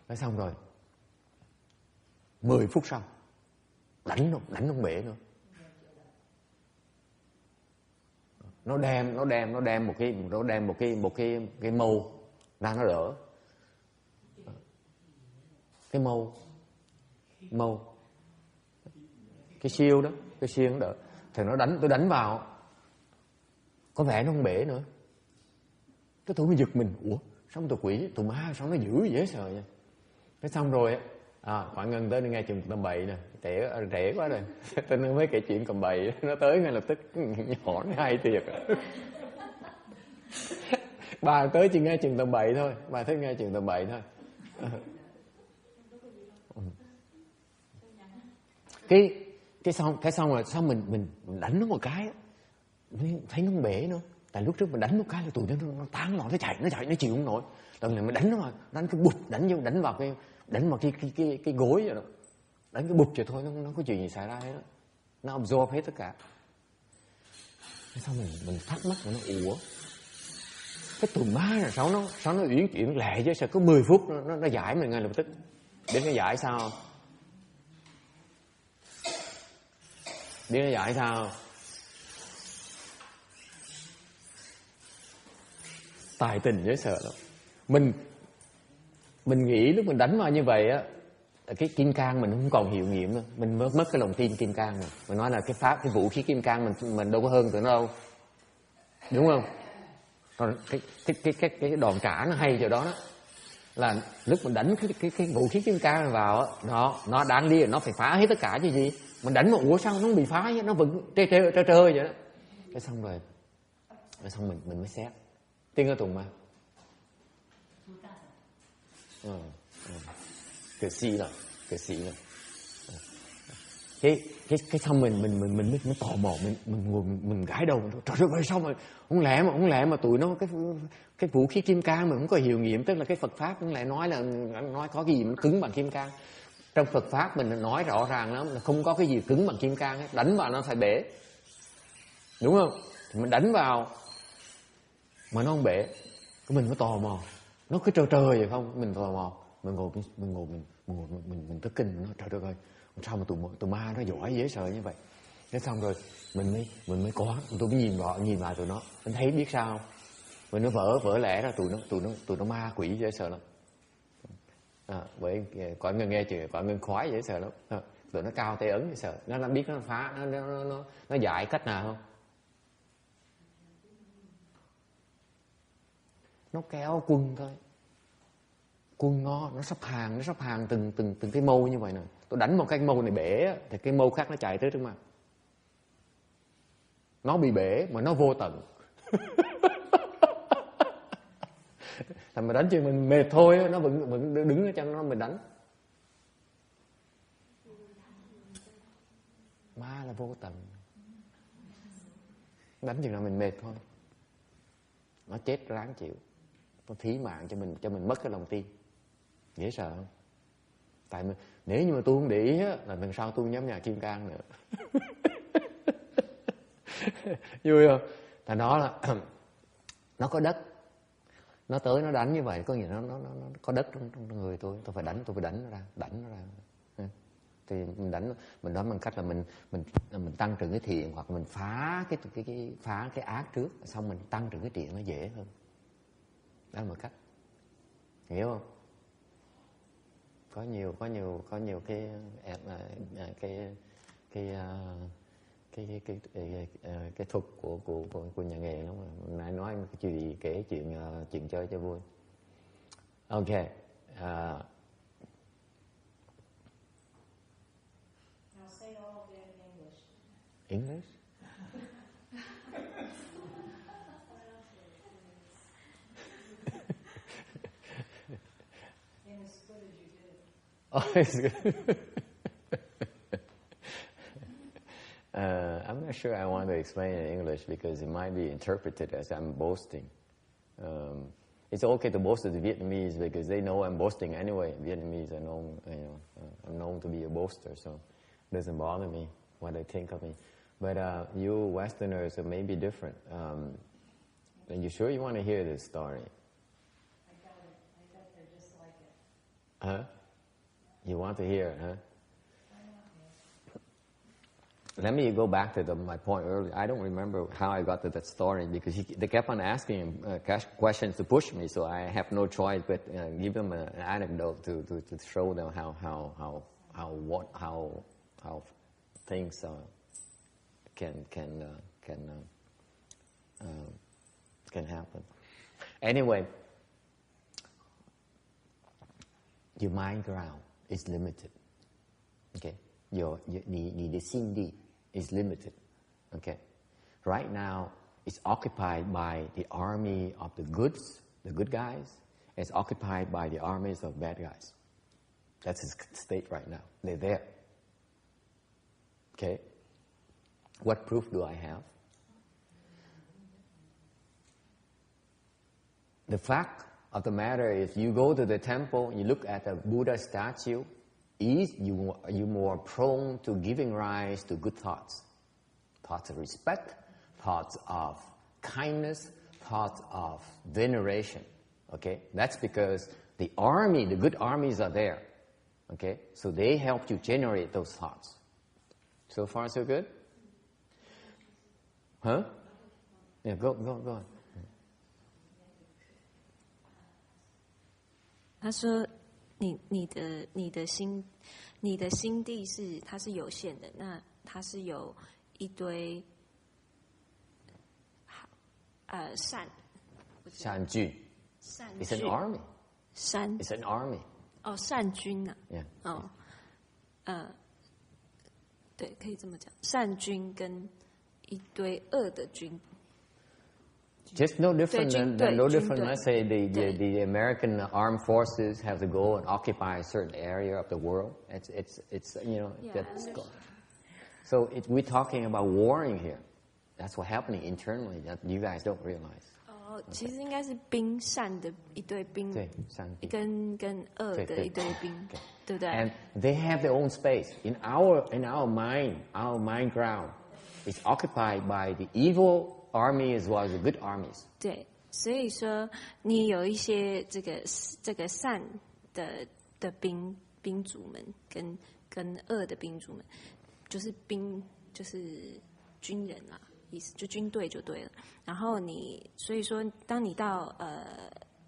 Nói xong rồi 10 phút sau đánh không bể nữa. Nó đem một cái mâu ra nó đỡ. Cái mâu cái siêu đó, cái siêu nó đỡ. Thì tôi đánh vào có vẻ nó không bể nữa. Cái tôi mới giật mình, ủa sao tụi quỷ tụi ma sao nó dữ dễ sợ vậy. Cái xong rồi khoảng ngân tới nghe chừng cầm bậy nè, trễ quá rồi. Tôi nói mấy kể chuyện cầm bậy, nó tới ngay lập tức nhỏ nó hay thiệt. Bà tới chỉ nghe chừng tầm bậy thôi, bà thích nghe chừng tầm bậy thôi. Cái xong rồi sao mình đánh nó một cái thấy nó không bể nữa. Tại lúc trước mình đánh một cái là tụi nó tán loạn, nó chạy nó chịu không nổi. Lần này mình đánh nó mà đánh cái bụp, đánh vào cái gối vậy đó. Đánh cái bụp vậy thôi, nó có chuyện gì xảy ra hết đó. Nó absorb hết tất cả. Xong mình thắc mắc mà nó ủa cái tụi ma là sao nó uyển chuyển lẹ chứ, sao có 10 phút nó giải mình ngay lập tức. Biết nó giải sao? Biết nó giải sao? Tài tình dễ sợ lắm. Mình nghĩ lúc mình đánh vào như vậy á, cái kim cang mình không còn hiệu nghiệm nữa, mình mất cái lòng tin kim cang rồi. Mình nói là cái pháp, cái vũ khí kim cang mình đâu có hơn tụi nó đâu, đúng không? Còn cái đòn trả nó hay chỗ đó đó là lúc mình đánh cái vũ khí kim cang vào á, nó đáng lý là nó phải phá hết tất cả chứ gì. Mình đánh mà ủa sao nó không bị phá chứ, nó vẫn trơ vậy đó. Cái xong rồi mình mới xét tiếng ở tùng ma. Cờ sĩ rồi. Cái xong mình mới tò mò, mình gãi đầu, trời ơi sao mà không lẽ mà tụi nó cái vũ khí kim cang mà không có hiệu nghiệm, tức là cái Phật pháp cũng lại nói có cái gì mà cứng bằng kim cang. Trong Phật pháp mình nói rõ ràng lắm là không có cái gì cứng bằng kim cang hết, đánh vào nó phải bể, đúng không? Thì mình đánh vào mà nó không bể, mình mới tò mò, nó cứ trơ vậy không, mình tò mò, mình tức kinh, nó trời ơi sao mà tụi ma nó giỏi dễ sợ như vậy. Thế xong rồi mình mới có, tôi mới nhìn vào tụi nó, mình thấy biết sao, mình nó vỡ lẽ ra tụi nó ma quỷ dễ sợ lắm. Bởi cõi người nghe chuyện cõi người khoái dễ sợ lắm. Tụi nó cao tay ấn dễ sợ. Nó biết nó phá, nó dạy cách nào không? Nó kéo quân thôi. Quân nó sắp hàng từng cái mâu như vậy nè. Tôi đánh một cái mâu này bể thì cái mâu khác nó chạy tới trước mặt. Nó bị bể mà nó vô tận. Thằng mà đánh cho mình mệt thôi, nó vẫn đứng ở chân nó mình đánh. Ma là vô tận. Đánh chừng nào mình mệt thôi. Nó chết ráng chịu. Nó thí mạng cho mình mất cái lòng tin. Dễ sợ không? Tại nếu như mà tôi không để ý á, là lần sau tôi không dám nhà Kim Cang nữa. Vui không? Tại nó là nó có đất, nó tới nó đánh như vậy có nghĩa nó có đất trong người tôi phải đánh nó ra. Thì mình đánh bằng cách là mình tăng trưởng cái thiện, hoặc mình phá cái ác trước, xong mình tăng trưởng cái thiện nó dễ hơn. Đó là một cách, hiểu không? Có nhiều cái thuật của nhà nghề lắm. Nãy nói cái chuyện gì, kể chuyện chơi cho vui. Okay. Now say all of it in English. English? And as good as you did. Oh, it's good. I'm not sure I want to explain in English because it might be interpreted as I'm boasting. It's okay to boast to the Vietnamese because they know I'm boasting anyway. Vietnamese are known, I'm known to be a boaster, so it doesn't bother me what they think of me. But you Westerners are maybe different. Are you sure you want to hear this story? I got there just like it. Huh? You want to hear it, huh? Let me go back to my point earlier. I don't remember how I got to that story because they kept on asking questions to push me, so I have no choice but give them an anecdote to show them how things can happen. Anyway, your mind ground is limited. Okay, the Cindy is limited. Okay, right now it's occupied by the army of the good guys. It's occupied by the armies of bad guys. That's its state right now. They're there. Okay, what proof do I have? The fact of the matter is, you go to the temple, you look at the Buddha statue. You more prone to giving rise to good thoughts of respect, thoughts of kindness, thoughts of veneration. Okay, that's because the good armies are there. Okay, so they help you generate those thoughts. So far, so good? Huh? Yeah, go on. 他说你的心地它是有限的，那它是有一堆善军 It's an army. It's an army. 哦，善军啊。Yeah. 哦，对，可以这么讲，善军跟一堆恶的军。Just no different than no different. Let's say the American armed forces have to go and occupy a certain area of the world. It's that's so we're talking about warring here. That's what's happening internally that you guys don't realize. 哦，其实应该是兵善的一堆兵，对，善跟恶的一堆兵，对不对 ？And they have their own space in our mind. Our mind ground is occupied by the evil army as well as the good armies. 对，所以说你有一些这个善的兵主们跟恶的兵主们，就是军人啦，意思就军队就对了。然后所以说当你到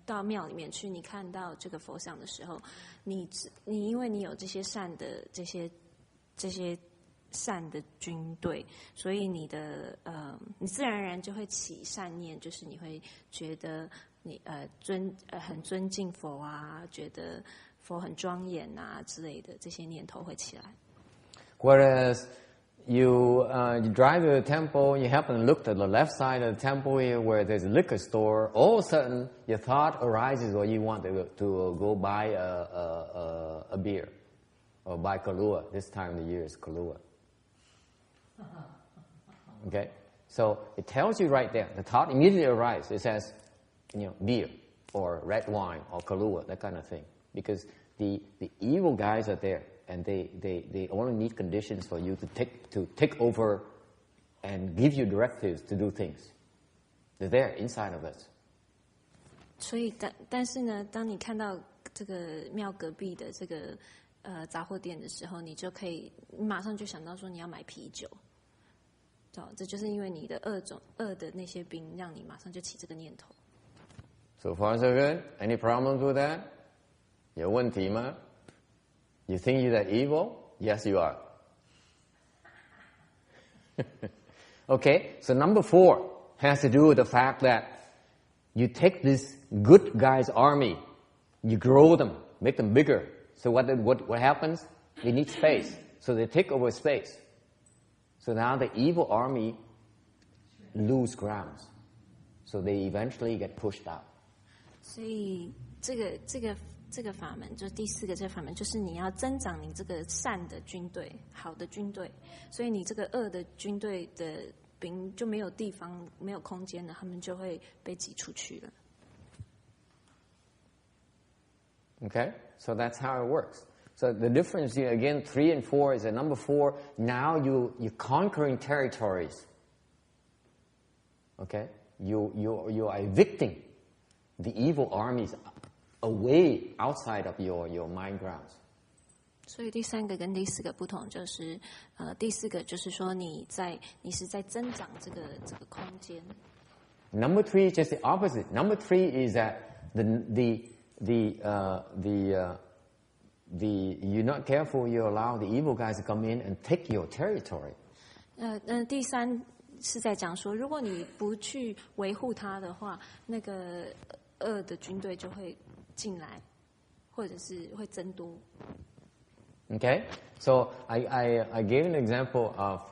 到庙里面去，你看到这个佛像的时候，你因为你有这些善的这些善的军队，所以你自然而然就会起善念，就是你会觉得你很尊敬佛啊，觉得佛很庄严啊之类的这些念头会起来。Whereas you drive to the temple, you happen to look to the left side of the temple here where there's a liquor store, all of a sudden your thought arises or you want to go buy a beer or buy Kahlua. This time of the year is Kahlua. Okay? So it tells you right there, the thought immediately arises. It says, beer or red wine or Kahlua, that kind of thing. Because the evil guys are there. And they only need conditions for you to take over and give you directives to do things. They're there inside of us. 所以但是呢，当你看到这个庙隔壁的这个杂货店的时候，你马上就想到说你要买啤酒。这就是因为你的恶的那些兵，让你马上就起这个念头。So far so good. Any problems with that? 有问题吗？ You think you're that evil? Yes, you are. Okay, so number 4 has to do with the fact that you take this good guy's army, you grow them, make them bigger. So what happens? They need space. So they take over space. So now the evil army lose grounds. So they eventually get pushed out. 所以这个法门就是第4个，这个法门就是你要增长你这个善的军队，好的军队，所以你这个恶的军队的兵就没有地方，没有空间了，他们就会被挤出去了。Okay, so that's how it works. So the difference here, again, 3 and 4 is that number 4, now you're conquering territories. Okay, you are evicting the evil armies away outside of your mind grounds. 所以第3个跟第4个不同，就是第4个就是说你是在增长这个空间。Number 3 is just the opposite. Number 3 is that you're not careful, you allow the evil guys to come in and take your territory. 第3是在讲说，如果你不去维护它的话，那个恶的军队就会进来，或者是会增多。Okay, so I gave an example of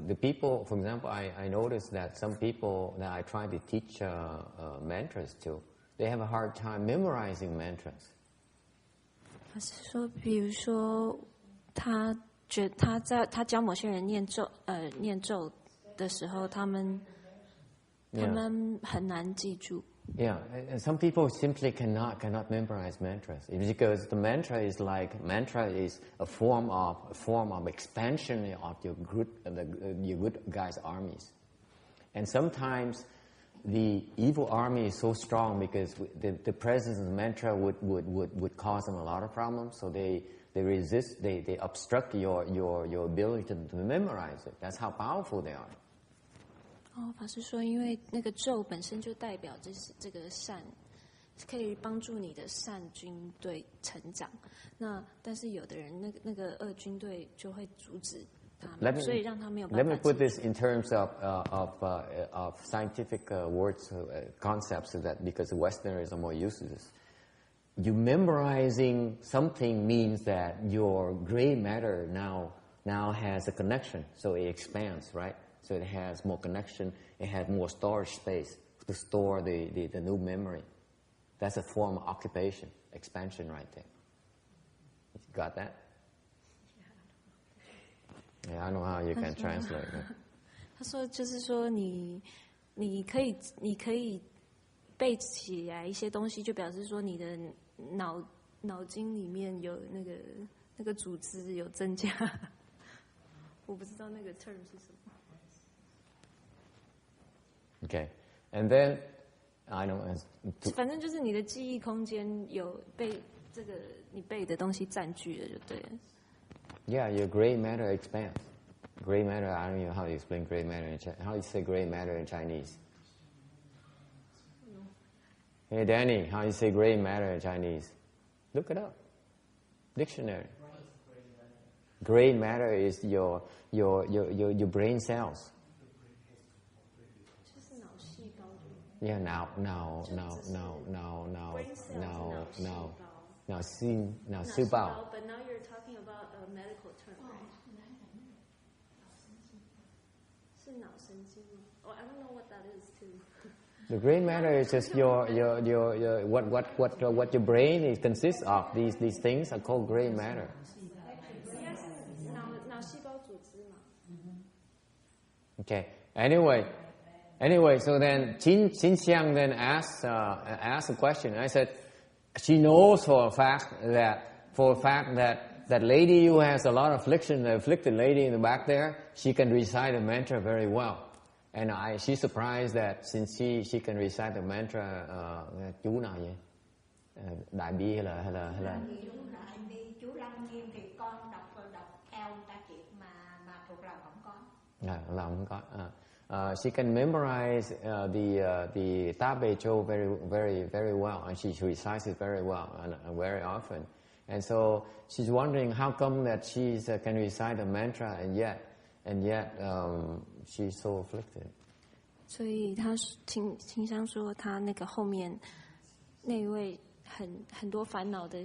the people. For example, I noticed that some people that I try to teach mantras to, they have a hard time memorizing mantras. 他是说，比如说，他教某些人念咒的时候，他们很难记住。Yeah, and some people simply cannot memorize mantras. It's because the mantra is a form of expansion of your good guys' armies, and sometimes the evil army is so strong because the presence of the mantra would cause them a lot of problems. So they resist, they obstruct your ability to memorize it. That's how powerful they are. 法师说，因为那个咒本身就代表这个善，可以帮助你的善军队成长。但是有的人那个恶军队就会阻止他们，所以让他没有办法。Let me put this in terms of scientific words, concepts, so that because Westerners are more used to this. You memorizing something means that your gray matter now has a connection, so it expands, right? So it has more connection, it has more storage space to store the new memory. That's a form of occupation, expansion right there. You got that? Yeah, I don't know how you can translate it. 他说，就是说你可以背起来一些东西，就表示说你的脑筋里面有那个组织有增加。我不知道那个 term 是什么。Okay, and then I don't. 反正就是你的记忆空间有被这个你背的东西占据了，就对了。Yeah, your gray matter expands. Gray matter, I don't know how to explain gray matter in Chinese. How do you say gray matter in Chinese? Hey Danny, how you say gray matter in Chinese? Look it up. Dictionary. Gray matter is your brain cells. Yeah, now, sinh, now, sư bao. But now you're talking about a medical term, right? Oh, I don't know what that is too. The gray matter is just your what your brain is consists of. These things are called gray matter. Okay. Anyway, so then Xin Xiang then asked a question. I said, she knows for a fact that lady who has a lot of affliction, the afflicted lady in the back there, she can recite the mantra very well. And she's surprised that since she can recite the mantra, chú nào vậy? Đại bi hay là Đại bi, chú Lâm Nghiêm thì con đọc theo ta kịp mà thuộc lòng không có. Lòng không có. She can memorize the Ta Be Châu very well, and she recites it very well and very often. And so she's wondering how come that she can recite the mantra and yet she's so afflicted. 所以他倾向说，他那个后面那位很多烦恼的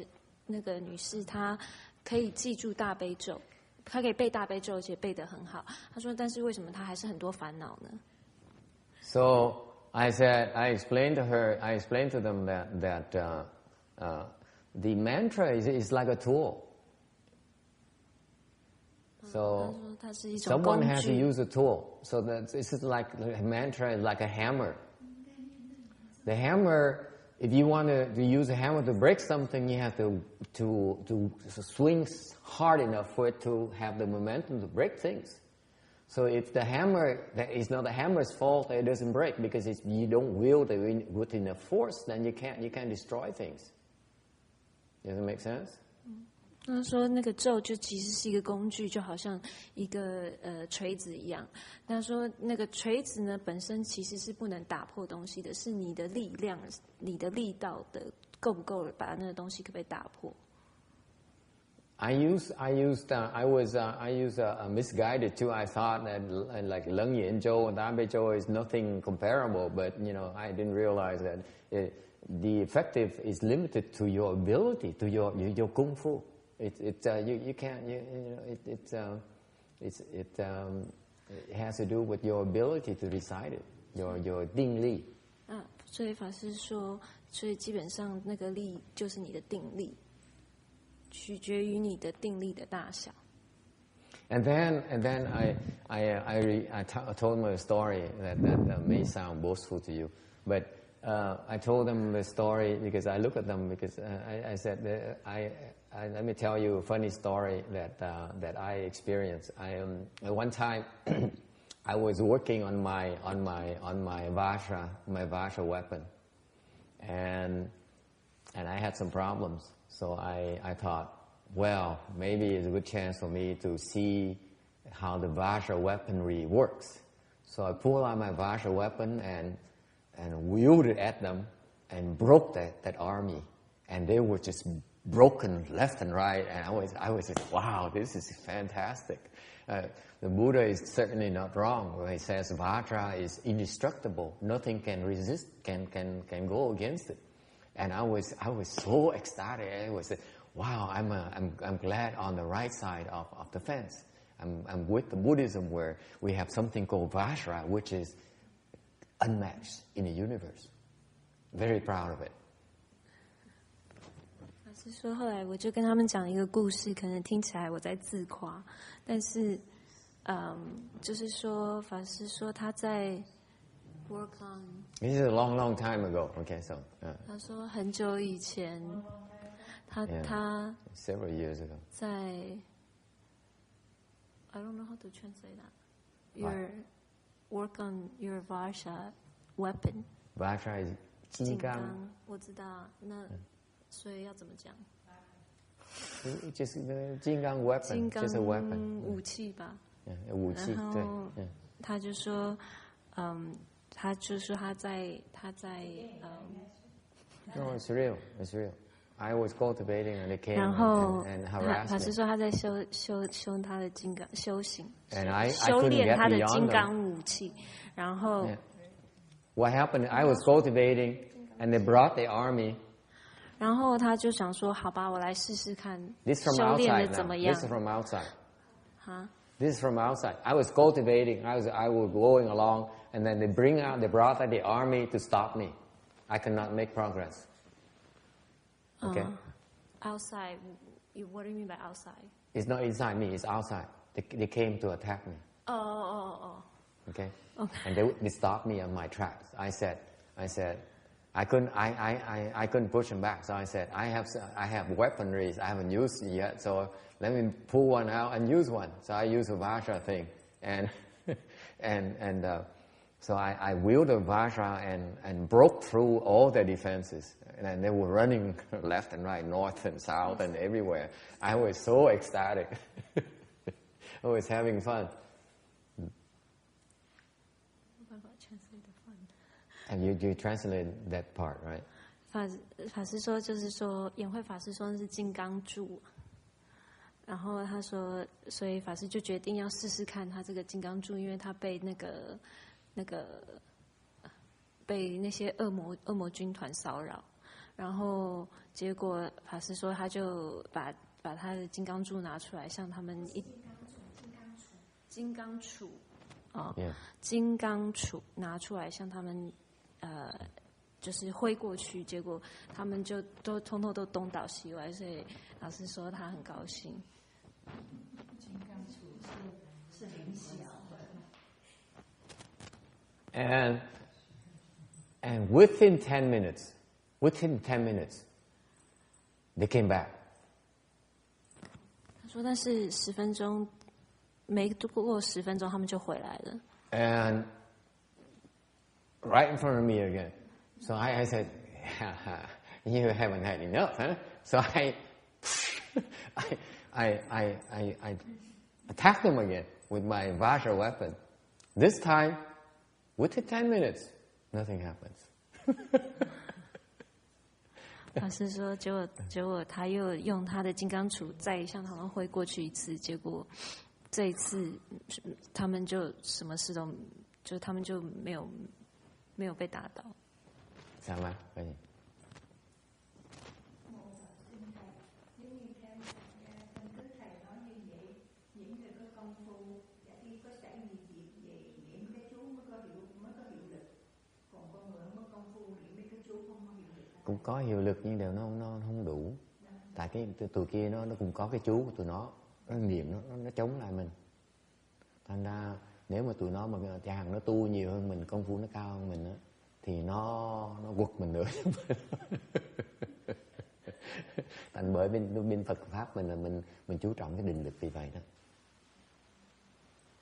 那个女士，她可以记住大悲咒。他可以背大悲咒，而且背得很好。他说：“但是为什么他还是很多烦恼呢？” So I explained to them that the mantra is like a tool. So someone has to use a tool. So that this is like a mantra is like a hammer. The hammer. If you want to use a hammer to break something, you have to swing hard enough for it to have the momentum to break things. So if the hammer, that is not the hammer's fault that it doesn't break, because if you don't wield it with enough force, then you can't destroy things. Does it make sense? 他说那个咒就其实是一个工具，就好像一个锤子一样。他说那个锤子呢本身其实是不能打破东西的，是你的力量、你的力道的够不够把那个东西可不可以打破。I was misguided too. I thought that like Leng Yin Zhou and Dabei Zhou is nothing comparable, but I didn't realize that the effective is limited to your ability, to your kung fu. It has to do with your ability to recite it, your 定力。所以法师说，所以基本上那个力就是你的定力，取决于你的定力的大小。And then I told them a story that may sound boastful to you, but I told them the story because I look at them because I said let me tell you a funny story that I experienced. One time I was working on my Vajra weapon, and I had some problems. So I thought, well, maybe it's a good chance for me to see how the Vajra weaponry works. So I pulled out my Vajra weapon and wielded at them and broke that army, and they were just broken left and right. And I was just, wow, this is fantastic. The Buddha is certainly not wrong when he says Vajra is indestructible. Nothing can resist, can go against it. And I was so ecstatic. I was, wow, I'm glad on the right side of the fence. I'm with the Buddhism where we have something called Vajra, which is unmatched in the universe. Very proud of it. 是说后来我就跟他们讲一个故事，可能听起来我在自夸，但是就是说法师说他在 work on. This is a long time ago. Okay, so. 他说很久以前，他 several years ago. 在 I don't know how to translate that. Your work on your Vajra weapon. Vajra is 金刚。我知道，那所以要怎么讲？就是金刚 weapon， 就是 weapon 武器吧。武器对。他就说，他就说他在 No, it's real. It's real. I was cultivating, and they came 然后 and harassed 法师 me. 说他在修他的金刚修行， And I 修 couldn't 炼 get 他的 beyond 金 them. 刚武器。然后 Yeah. What happened? I was cultivating, and they brought the army. 然后他就想说，好吧，我来试试看 This from 修炼的 outside 怎么 now. 样 This is from outside. 啊？ This is from outside. I was cultivating. I was going along, and then they brought out the army to stop me. I could not make progress. Okay. Outside, what do you mean by outside? It's not inside me. It's outside. They came to attack me. Oh. Okay. Okay. And they stopped me on my tracks. I said, I couldn't push them back. So I said, I have weaponries I haven't used yet. So let me pull one out and use one. So I used a Vajra thing, and so I wielded Vajra and broke through all their defenses. And they were running left and right, north and south and everywhere. I was so ecstatic. I was having fun. And you translate that part, right? 法师说，就是说，演慧法师说的是金刚柱，然后他说，所以法师就决定要试试看他这个金刚柱，因为他被被那些恶魔军团骚扰，然后结果法师说，他就把他的金刚柱拿出来，向他们金刚杵哦， Yeah. 金刚杵拿出来向他们就是挥过去，结果他们就通通都东倒西歪，所以老师说他很高兴。金刚杵是很小的。 And within 10 minutes, they came back. 他说，但是10分钟没过10分钟，他们就回来了。 And right in front of me again. So I said, you haven't had enough, huh? So I attacked them again with my Vajra weapon. This time, within 10 minutes, nothing happens. 法师说，结果他又用他的金刚杵再向他们挥过去一次，结果这一次他们就什么事都，他们就没有被打倒。Sao mà? Cái gì? Cũng có hiệu lực nhưng đều nó không đủ. Tại cái tụi kia nó cũng có cái chú của tụi nó niệm nó chống lại mình. Thành ra nếu mà tụi nó mà chàng nó tu nhiều hơn mình, công phu nó cao hơn mình á, thì nó quật mình nữa. Thành bởi bên Phật pháp mình là mình chú trọng cái định lực vì vậy đó.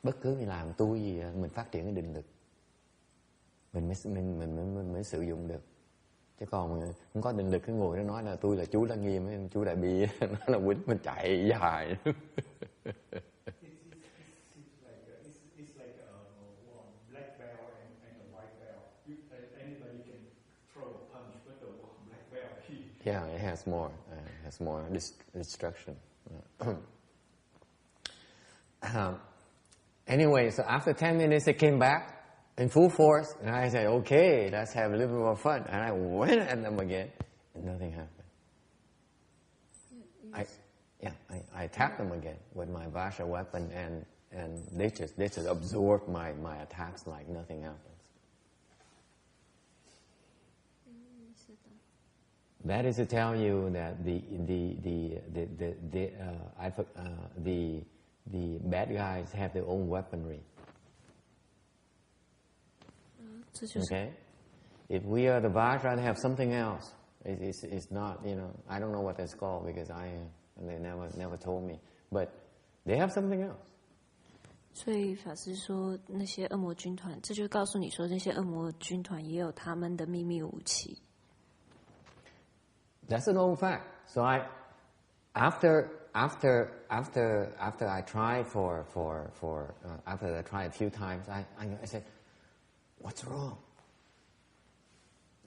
Bất cứ mình làm tu gì mình phát triển cái định lực, mình mới sử dụng được. Chứ còn không có định lực cái ngồi nó nói là tôi là chú Lăng Nghiêm, chú Đại Bi nó là quýnh mình chạy dài. Yeah, it has more destruction. Anyway, so after 10 minutes they came back in full force, and I said, okay, let's have a little bit more fun. And I went at them again, and nothing happened. I attacked them again with my Vajra weapon, and they just absorbed my attacks like nothing happens. That is to tell you that the bad guys have their own weaponry. Okay, if we are the Vajra, they have something else. It's not, I don't know what that's called because they never told me. But they have something else. 所以法师说，那些恶魔军团，这就告诉你说，那些恶魔军团也有他们的秘密武器。That's an old fact. So after I tried after I tried a few times, I said, what's wrong?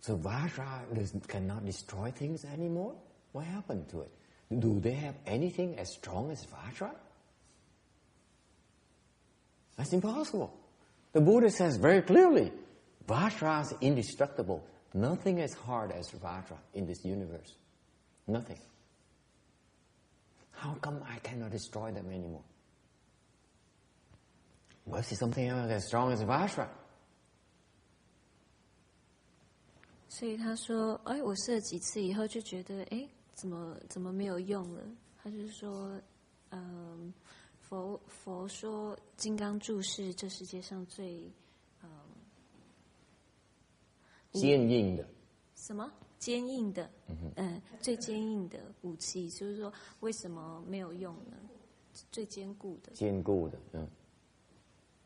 So Vajra cannot destroy things anymore? What happened to it? Do they have anything as strong as Vajra? That's impossible. The Buddha says very clearly, Vajra is indestructible. Nothing as hard as Vajra in this universe. Nothing. How come I cannot destroy them anymore? Must be something else as strong as Vajra. 所以他说，我试了几次以后就觉得，怎么没有用了？他就说，佛说金刚柱是这世界上最坚硬的。什么？坚硬的，最坚硬的武器，就是说为什么没有用呢？最坚固的。坚固的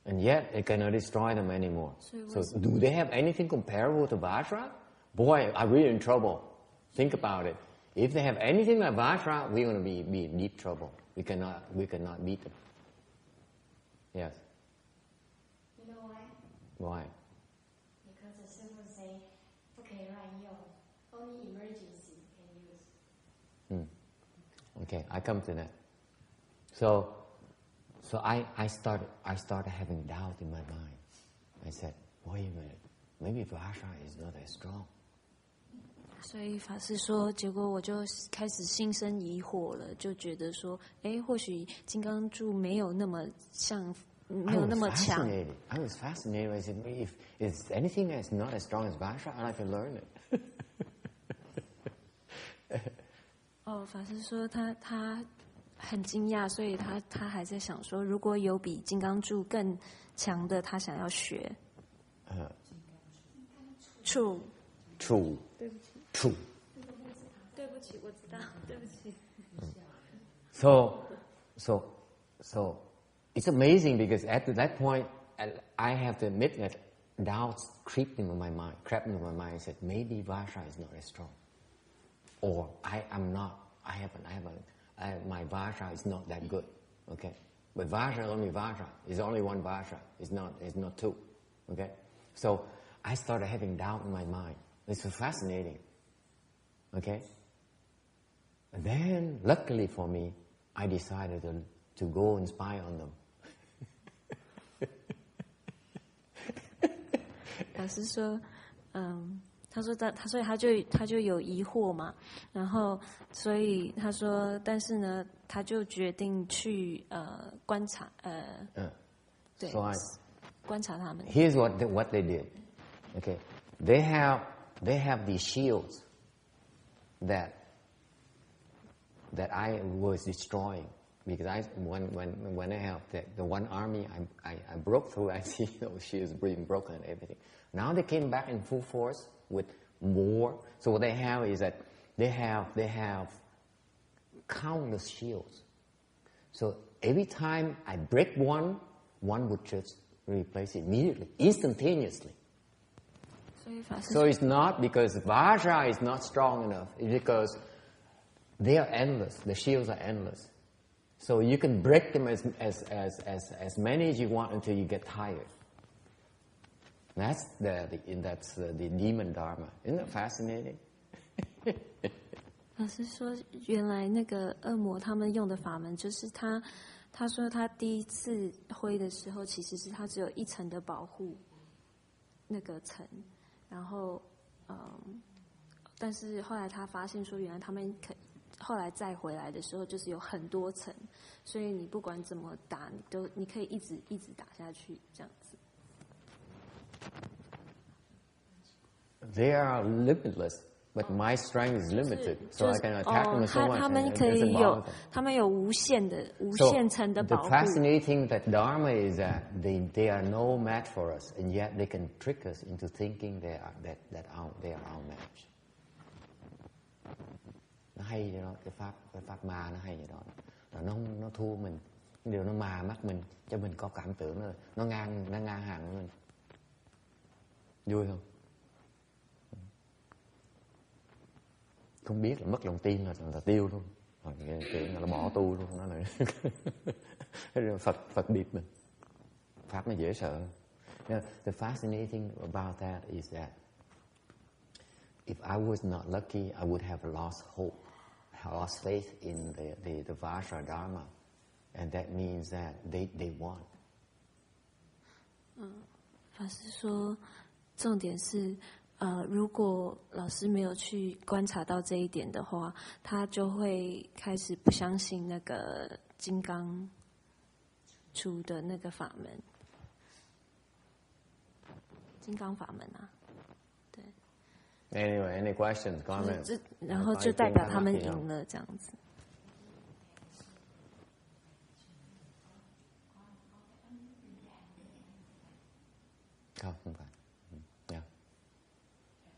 ，And yet it cannot destroy them anymore. So do they have anything comparable to Vajra? Boy, are we in trouble? Think about it. If they have anything like Vajra, we're going to be in deep trouble. We cannot beat them. Yes. You know why? Why? Because the Sư say, 不可以乱用, only emergency can use. Okay, I come to that. So I started having doubt in my mind. I said, wait a minute, maybe Vajra is not as strong. 所以法师说，结果我就开始心生疑惑了，就觉得说，或许金刚柱没有那么强。I was fascinated. I said, if anything is not as strong as Vajra, I'd like to learn it. 法师说他很惊讶，所以他还在想说，如果有比金刚柱更强的，他想要学。True， 对不起。True。对不起，我知道，对不起。So it's amazing because at that point I have to admit that doubts crept into my mind. I said maybe Vajra is not as strong, or my Vajra is not that good. Okay, but Vajra is only Vajra. It's only one Vajra. It's not two. Okay, so I started having doubt in my mind. It's so fascinating. Okay, and then luckily for me, I decided to go and spy on them. 老师说，所以他就有疑惑嘛，然后所以他说，但是呢，他就决定去观察，对， So 观察他们。Here's what they did. Okay, they have these shields that I was destroying because when I helped the one army, I broke through. I see those shields being broken and everything. Now they came back in full force with more. So what they have is that they have countless shields. So every time I break one would just replace it immediately, instantaneously. So it's not because Vajra is not strong enough. It's because they are endless. The shields are endless. So you can break them as many as you want until you get tired. That's the demon dharma. Isn't that fascinating? 老师说，原来那个恶魔他们用的法门，就是他说他第一次挥的时候，其实是他只有一层的保护那个层，然后但是后来他发现说，原来他们后来再回来的时候，就是有很多层，所以你不管怎么打，你可以一直打下去，这样子。They are limitless, but my strength is limited, so I can attack them so much. 他们有无限层的保护。The fascinating that Dharma is that they are no match for us, and yet they can trick us into thinking they are our match. Nó hay vậy đó, cái pháp ma nó hay vậy đó, là nó thua mình, điều nó mà mắt mình, cho mình có cảm tưởng là nó ngang hàng với mình. Vui không? Không biết là mất lòng tin là tiêu luôn, chuyện là bỏ tu luôn, nó là Phật điệp mình, pháp nó dễ sợ. The fascinating about that is that if I was not lucky, I would have lost hope, lost faith in the Vajra Dharma, and that means that they won. 法师说，重点是，如果老师没有去观察到这一点的话，他就会开始不相信那个金刚出的那个法门，金刚法门啊，对。Anyway, any questions, comments? 然后就代表他们赢了，这样子。Không phải. Yeah.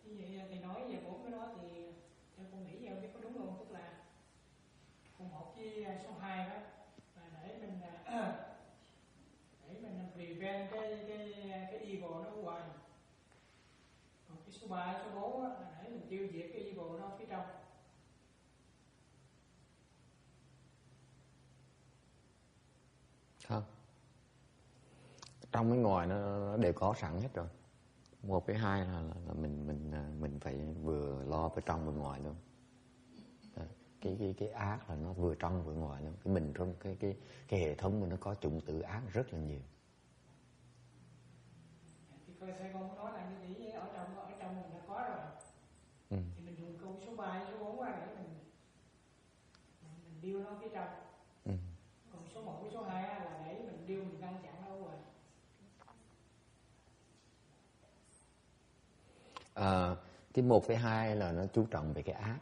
Như vậy thì nói về 4 cái đó thì theo con nghĩ em biết có đúng không? Tức là cùng một với số 2 đó là để mình prevent cái evil nó hoài. Còn cái số 3, số 4 là để mình tiêu diệt cái evil nó phía trong. Không. Trong với ngoài nó đều có sẵn hết rồi. 1 với 2 là mình phải vừa lo vừa trong vừa ngoài luôn. Cái ác là nó vừa trong vừa ngoài luôn. Cái mình trong cái hệ thống mình nó có chủng tử ác rất là nhiều. Thì coi sao con nói là như vậy, ở trong mình đã có rồi. Thì mình dùng câu số 3, số 4 để mình điêu nó phía trong. Còn số 1 với số 2 là để mình điêu mình ngăn chặn nó rồi. Cái 1 với 2 là nó chú trọng về cái ác,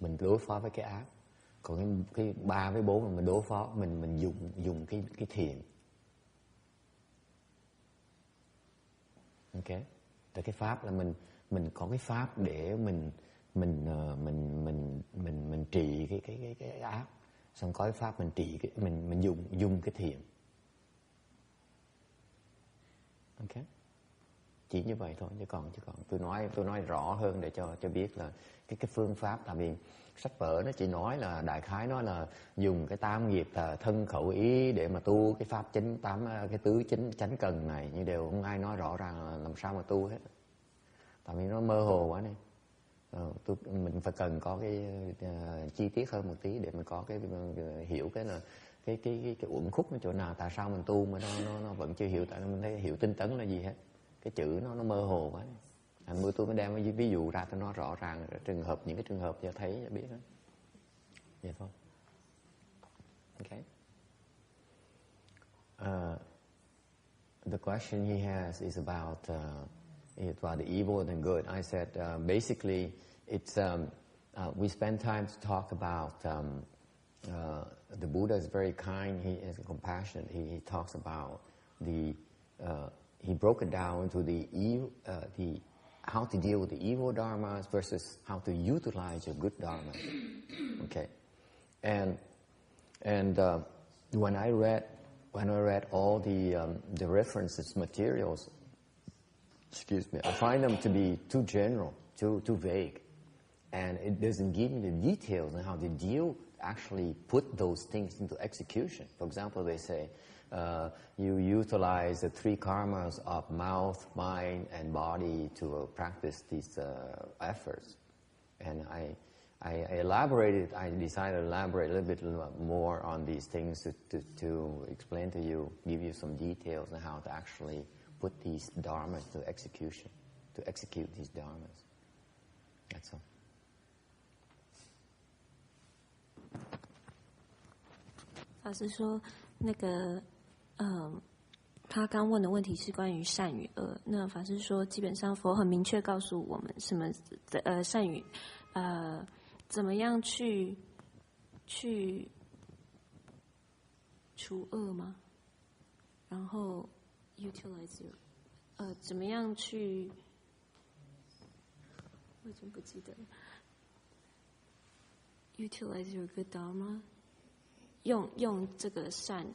mình đối phó với cái ác. Còn cái 3 với 4 là mình đối phó, mình dùng cái thiện. Ok, tại cái pháp là mình có cái pháp để mình trị cái ác, xong có cái pháp mình trị mình dùng cái thiện. Ok. Chỉ như vậy thôi, chứ còn tôi nói rõ hơn để cho biết là cái phương pháp. Tại vì sách vở nó chỉ nói là đại khái nói là dùng cái 8 nghiệp là thân khẩu ý để mà tu cái pháp chính 8 cái tứ chính chánh cần này, nhưng đều không ai nói rõ ràng là làm sao mà tu hết. Tại vì nó mơ hồ quá này. Mình phải cần có cái chi tiết hơn một tí để mình có cái hiểu cái là cái uẩn khúc nó chỗ nào, tại sao mình tu mà nó vẫn chưa hiểu, tại mình thấy hiểu tinh tấn là gì hết. Cái chữ nó mơ hồ quá. Tôi mới đem ví dụ ra cho nó rõ ràng, những cái trường hợp cho thấy cho biết đó. Vậy thôi. Okay. The question he has is about the evil and the good. I said basically it's we spend time to talk about the Buddha is very kind. He is compassionate. He talks about he broke it down into the how to deal with the evil dharmas versus how to utilize your good dharma. Okay, and when I read all the references materials, excuse me, I find them to be too general, too vague, and it doesn't give me the details on how to actually put those things into execution. For example, they say. You utilize the 3 karmas of mouth, mind, and body to practice these efforts. And I decided to elaborate a little bit more on these things to explain to you, give you some details on how to actually put these dharmas to execution, to execute these dharmas. That's all. Pháp sư说那个他刚问的问题是关于善与恶。那法师说，基本上佛很明确告诉我们什么善与怎么样去除恶吗？然后 utilize your 怎么样去？我已经不记得了。utilize your good dharma， 用这个善。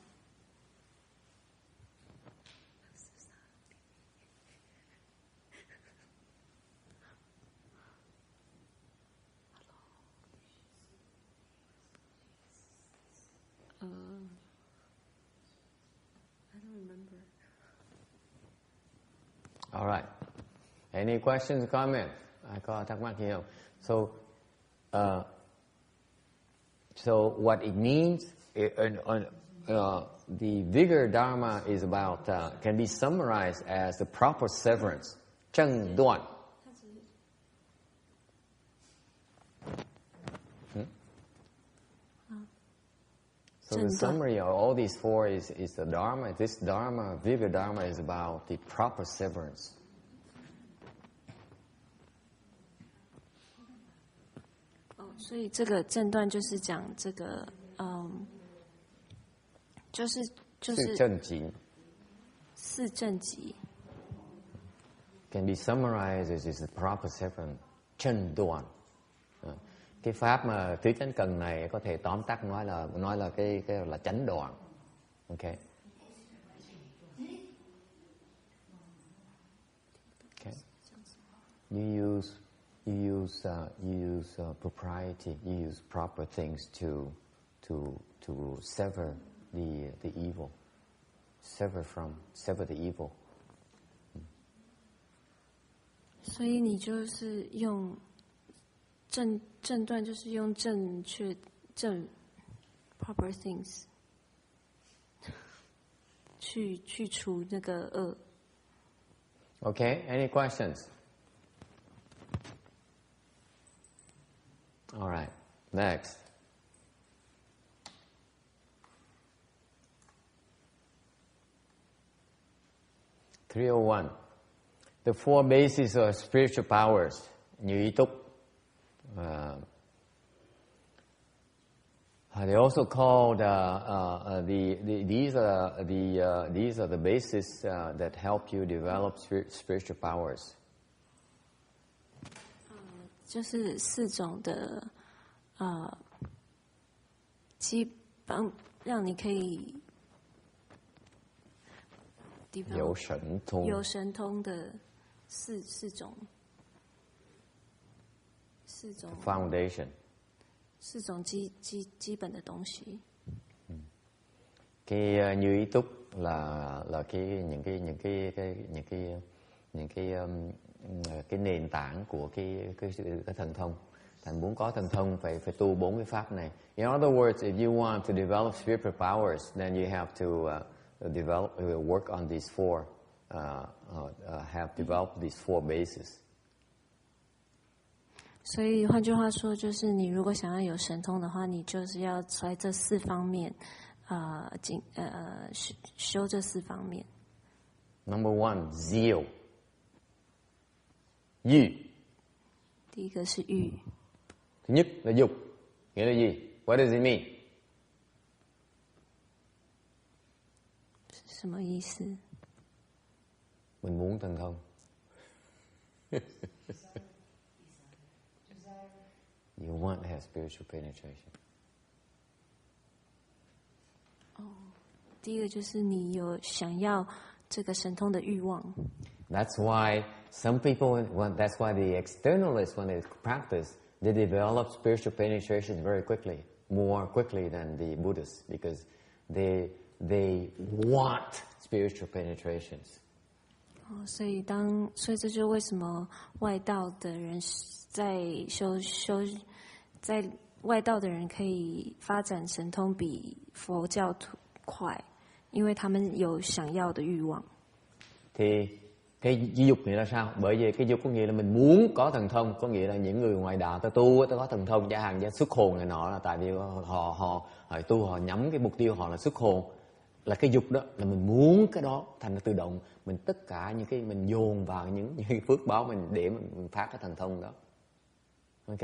I don't remember. All right. Any questions or comments? Ai có thắc mắc gì không? So what it means, the vigor Dharma is about, can be summarized as the proper severance, chân đoạn. So the summary of all these four is the Dharma. This Dharma, vigor Dharma, is about the proper severance. Oh, 所以这个正段就是讲这个，就是四正集。四正集 can be summarized as is the proper severance, chân đoạn. Cái pháp mà tứ chánh cần này có thể tóm tắt nói là cái là chánh đoạn. Okay. Okay. You use propriety. You use proper things to sever the evil. Sever the evil. 所以你就是用正段，就是用正确proper things 去除那个恶。Okay, any questions? All right, next. (301) The four bases of spiritual powers. Như ý túc. They also called these are the bases that help you develop spiritual powers. 就是四种的基本让你可以有神通的四种 foundation. 四种基本的东西。Cái như ý túc là những cái nền tảng của cái thần thông. Thành muốn có thần thông phải tu 4 cái pháp này. In other words, if you want to develop spiritual powers, then you have to work on these four, have developed these four bases. 所以换句话说，就是你如果想要有神通的话，你就是要在这四方面，修这四方面。Number one, zeal. 欲。第一个是欲。Thứ nhất là dục. Nghĩa là gì? What does it mean? 什么意思？ Mình muốn thần thông. You want to have spiritual penetration. 第一个就是你有想要这个神通的欲望。That's why some people, that's why the externalists, when they practice, they develop spiritual penetration very quickly, more quickly than the Buddhists, because they want spiritual penetrations. 所以这就是为什么外道的人在外道的人可以發展神通比佛教徒快，因為他們有想要的欲望。Thì cái dục nghĩa là sao? Bởi vì cái dục có nghĩa là mình muốn có thần thông, có nghĩa là những người ngoài đạo ta tu ta có thần thông, giả hàng xuất hồn này nọ là tại vì họ tu họ nhắm cái mục tiêu họ là xuất hồn, là cái dục đó là mình muốn cái đó, thành ra tự động mình tất cả những cái mình dồn vào những cái phước báo mình để mình phát cái thần thông đó. Ok,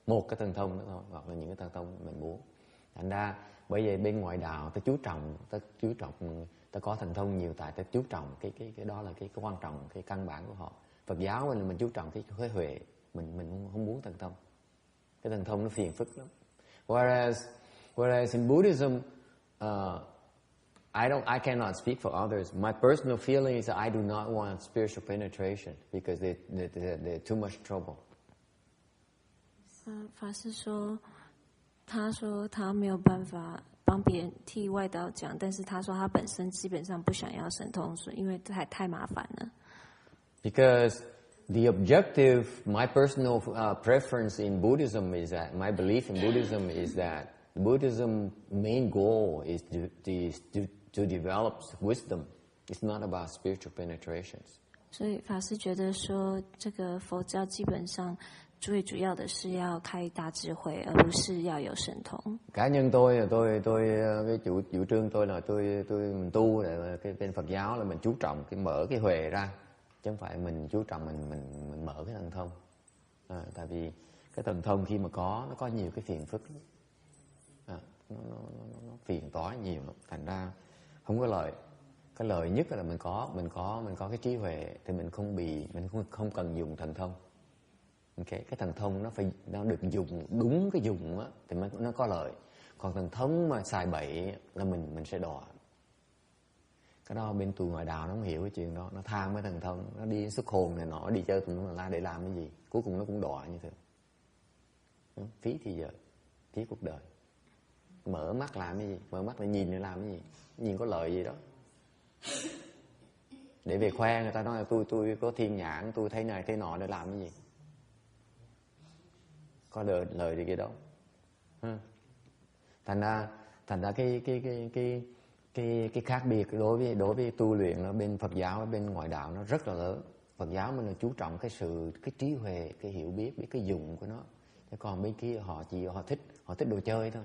một cái thần thông đó thôi, hoặc là những cái thần thông mình muốn. Thành ra bởi vậy bên ngoại đạo ta chú trọng ta có thần thông nhiều tại ta chú trọng cái đó là cái quan trọng, cái căn bản của họ. Phật giáo mình chú trọng cái huệ, mình không muốn thần thông. Cái thần thông nó phiền phức lắm. Whereas in Buddhism, I cannot speak for others. My personal feeling is that I do not want spiritual penetration because they're too much trouble. 法师说他没有办法帮别人替外道讲，但是他说他本身基本上不想要神通，因为太麻烦了。Because The objective, my personal preference in Buddhism is that, my belief in Buddhism is that Buddhism's main goal is to develop wisdom. It's not about spiritual penetrations. 所以法师觉得说，这个佛教基本上最主要的是要开大智慧，而不是要有神通。Cá nhân tôi cái chủ trương tôi là tôi tu là cái bên Phật giáo là mình chú trọng cái mở cái huệ ra, chứ không phải mình chú trọng mình mở cái thần thông. Tại vì cái thần thông khi mà nó có nhiều cái phiền phức, nó phiền toái nhiều, thành ra không có lợi. Cái lợi nhất là mình có cái trí huệ thì mình không cần dùng thần thông. Okay. Cái thần thông nó được dùng đúng cái dùng á thì nó có lợi. Còn thần thông mà xài bậy là mình sẽ đọa. Cái đó bên tụi ngoại đạo nó không hiểu cái chuyện đó, nó tham cái thần thông, nó đi xuất hồn này nọ, đi chơi tụi nó để làm cái gì, cuối cùng nó cũng đọa như thế. Phí thì giờ, phí cuộc đời. Mở mắt làm cái gì, mở mắt để nhìn để làm cái gì, nhìn có lợi gì đó. Để về khoe người ta nói là tôi có thiên nhãn, tôi thấy này thấy nọ để làm cái gì, có lời gì kia đâu. Thành ra cái khác biệt đối với tu luyện ở bên Phật giáo, ở bên ngoại đạo nó rất là lớn. Phật giáo mình là chú trọng cái trí huệ, cái hiểu biết cái dụng của nó. Chứ còn bên kia họ thích đồ chơi thôi.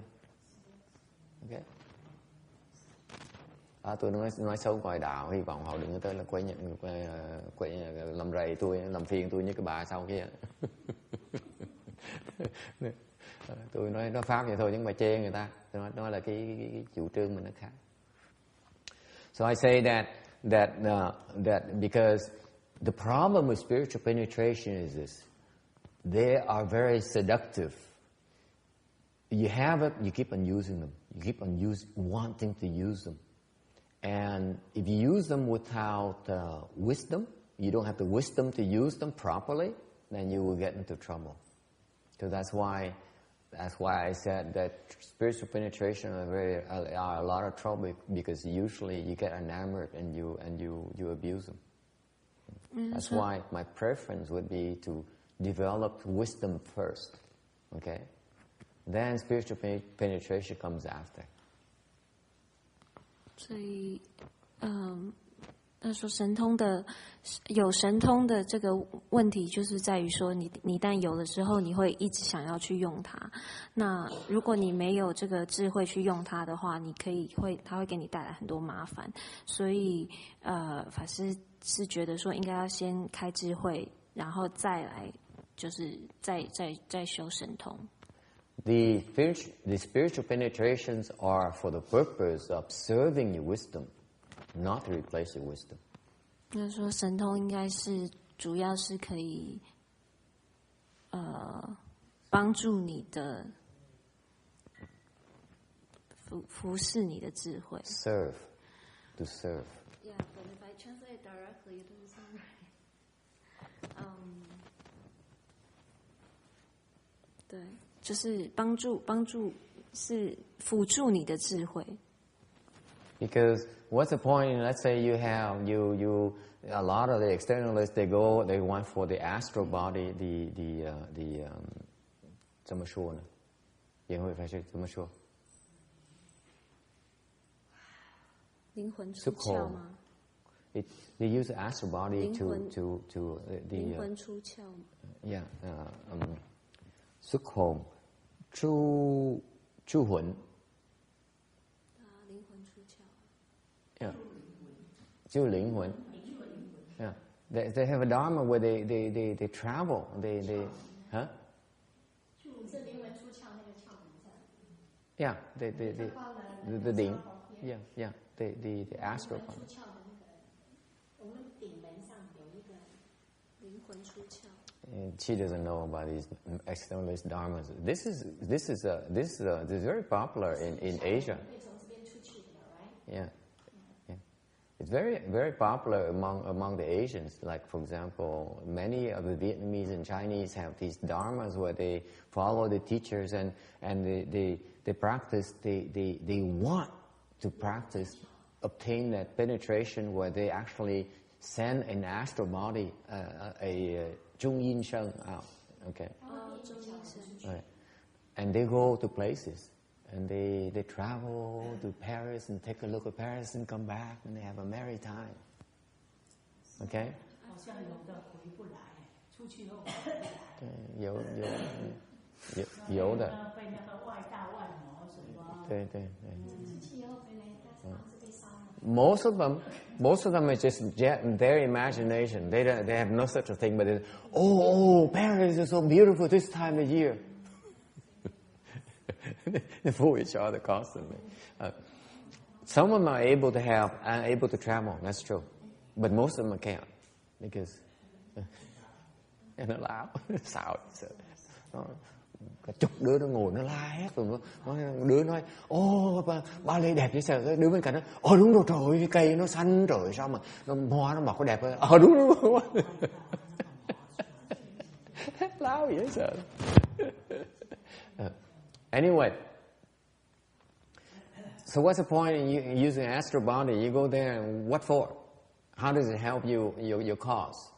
Okay. Tôi nói xấu ngoại đạo, hy vọng họ đừng có tới là quậy làm rầy tôi, làm phiền tôi như cái bà sau kia. Tôi nói pháp vậy thôi, nhưng mà chê người ta. Tôi nói là cái chủ trương mình nó khác. So I say that because the problem with spiritual penetration is this: they are very seductive. You have it, you keep on using them. You keep on wanting to use them. And if you use them without wisdom, you don't have the wisdom to use them properly, then you will get into trouble. So that's why I said that spiritual penetration are a lot of trouble, because usually you get enamored and you abuse them. That's why my preference would be to develop wisdom first, okay? Then spiritual penetration comes after. 所以，他说有神通的这个问题，就是在于说你一旦有了之后，你会一直想要去用它。那如果你没有这个智慧去用它的话，它会给你带来很多麻烦。所以，法师是觉得说应该要先开智慧，然后再来就是再修神通。The spiritual penetrations are for the purpose of serving your wisdom, not to replace your wisdom. 那说神通应该是主要是可以帮助你的服侍你的智慧。To serve. Yeah, but if I translate directly, it doesn't sound right. 对。就是帮助是辅助你的智慧。Because what's the point? Let's say you have a lot of the externalists they want for the astral body, the 怎么说呢？言会法师怎么说？灵魂出窍吗？They use the astral body to the 灵魂出窍。Yeah, xuất hồn, 出魂。灵魂出窍。Yeah, 就灵魂。Yeah, they have a dharma where they travel, they huh? 是灵魂出窍那个窍门上。Yeah, the 灵 yeah, the astral body. 出窍的那个，我们顶门上有一个灵魂出窍。She doesn't know about these externalist dharmas. This is very popular in Asia. Yeah. It's very, very popular among the Asians. Like, for example, many of the Vietnamese and Chinese have these dharmas where they follow the teachers and they practice. They want to practice, obtain that penetration where they actually send an astral body, a Trung Yin Sheng out. Okay. Right. And they go to places, and they travel to Paris and take a look at Paris and come back, and they have a merry time. Okay. 有的。对。Most of them are just their imagination. They have no such a thing, but Paris is so beautiful this time of year. They fool each other constantly. Some of them are able to travel. That's true, but most of them can't because nó láo, xạo. Cả chục đứa nó ngồi nó la hét rồi đứa nói Ba Lê đẹp vậy sao, đứa bên cạnh nó đúng rồi, trời ơi cái cây nó xanh, trời sao mà nó hoa nó mọc có đẹp vậy, đúng láo vậy sao. Anyway, so what's the point in using astral body? You go there and what for? How does it help you your cause?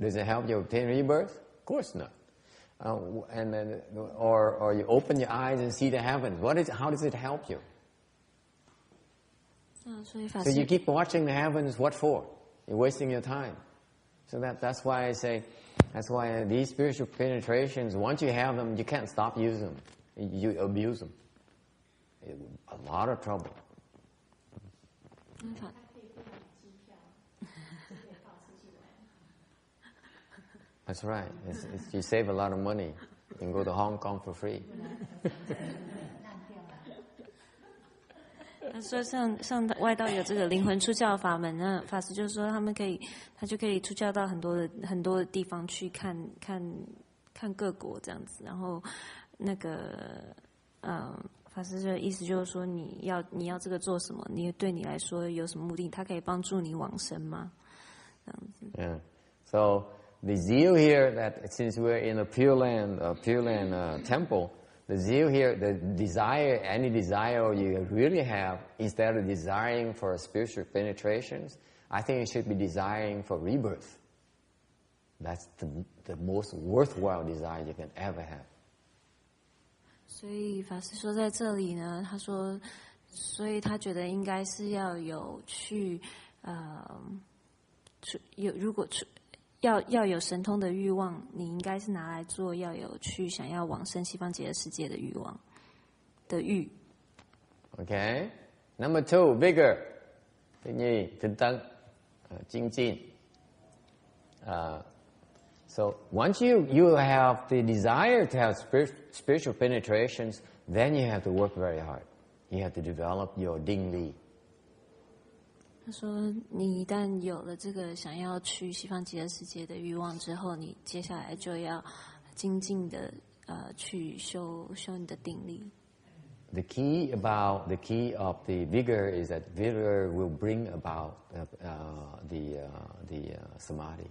Does it help you obtain rebirth? Of course not. And then, or you open your eyes and see the heavens. How does it help you? So you keep watching the heavens. What for? You're wasting your time. So that's why I say, that's why these spiritual penetrations, once you have them, you can't stop using them. You abuse them. A lot of trouble. That's right. You save a lot of money. You can go to Hong Kong for free. 他说像外道有这个灵魂出窍的法门呢，法师就是说他就可以出窍到很多的地方去看各国这样子，然后那个法师的意思就是说你要这个做什么？你对你来说有什么目的？它可以帮助你往生吗？这样子。Yeah. So the zeal here that since we're in a Pureland temple, the zeal here, the desire, any desire you really have, instead of desiring for spiritual penetrations, I think you should be desiring for rebirth. That's the most worthwhile desire you can ever have. 所以法师说在这里呢，他说，所以他觉得应该是要有如果要有神通的欲望，你应该是拿来做要有去想要往生西方极乐世界的欲望的欲。Okay. Number 2, vigor. Thứ nhì, tinh tấn,精进. So once you have the desire to have spiritual penetrations, then you have to work very hard. You have to develop your定力. 他说：“你一旦有了这个想要去西方极乐世界的欲望之后，你接下来就要精进的去修你的定力。” The key of the vigor is that vigor will bring about the samadhi.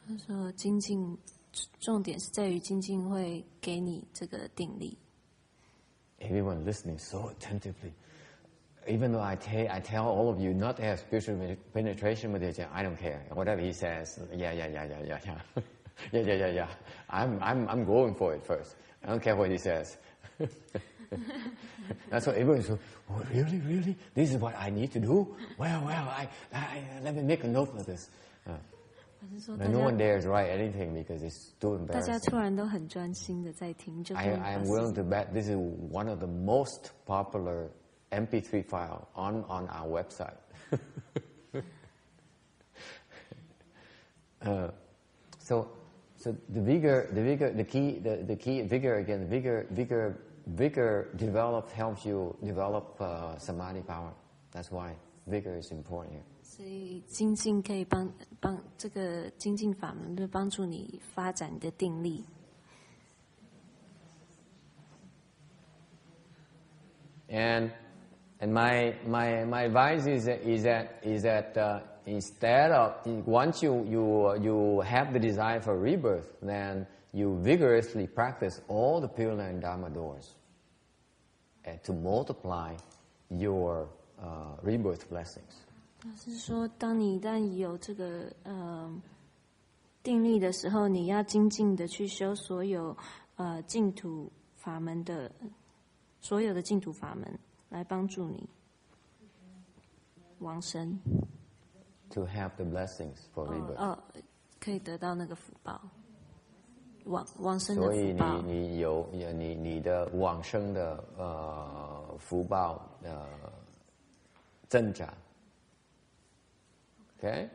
他说：“精进重点是在于精进会给你这个定力。” Everyone listening so attentively. Even though I tell all of you not to have spiritual penetration with each other, I don't care. Whatever he says, yeah. I'm going for it first. I don't care what he says. That's what everyone says. Oh, really? This is what I need to do? Well, I let me make a note of this. No one dares write anything because it's too embarrassing. 大家突然都很专心的在听，就 I'm willing to bet this is one of the most popular MP3 file on our website. So the key vigor again. Vigor helps you develop samadhi power. That's why vigor is important here. 所以精进可以帮这个精进法门，就帮助你发展你的定力。And my advice is that instead of once you have the desire for rebirth, then you vigorously practice all the Pureland Dharma doors to multiply your rebirth blessings. 是说，当你一旦有这个定力的时候，你要精进的去修所有净土法门的所有的净土法门，来帮助你往生。To have the blessings for rebirth. 可以得到那个福报，往生的福报。所以你有你的往生的福报增长。Okay.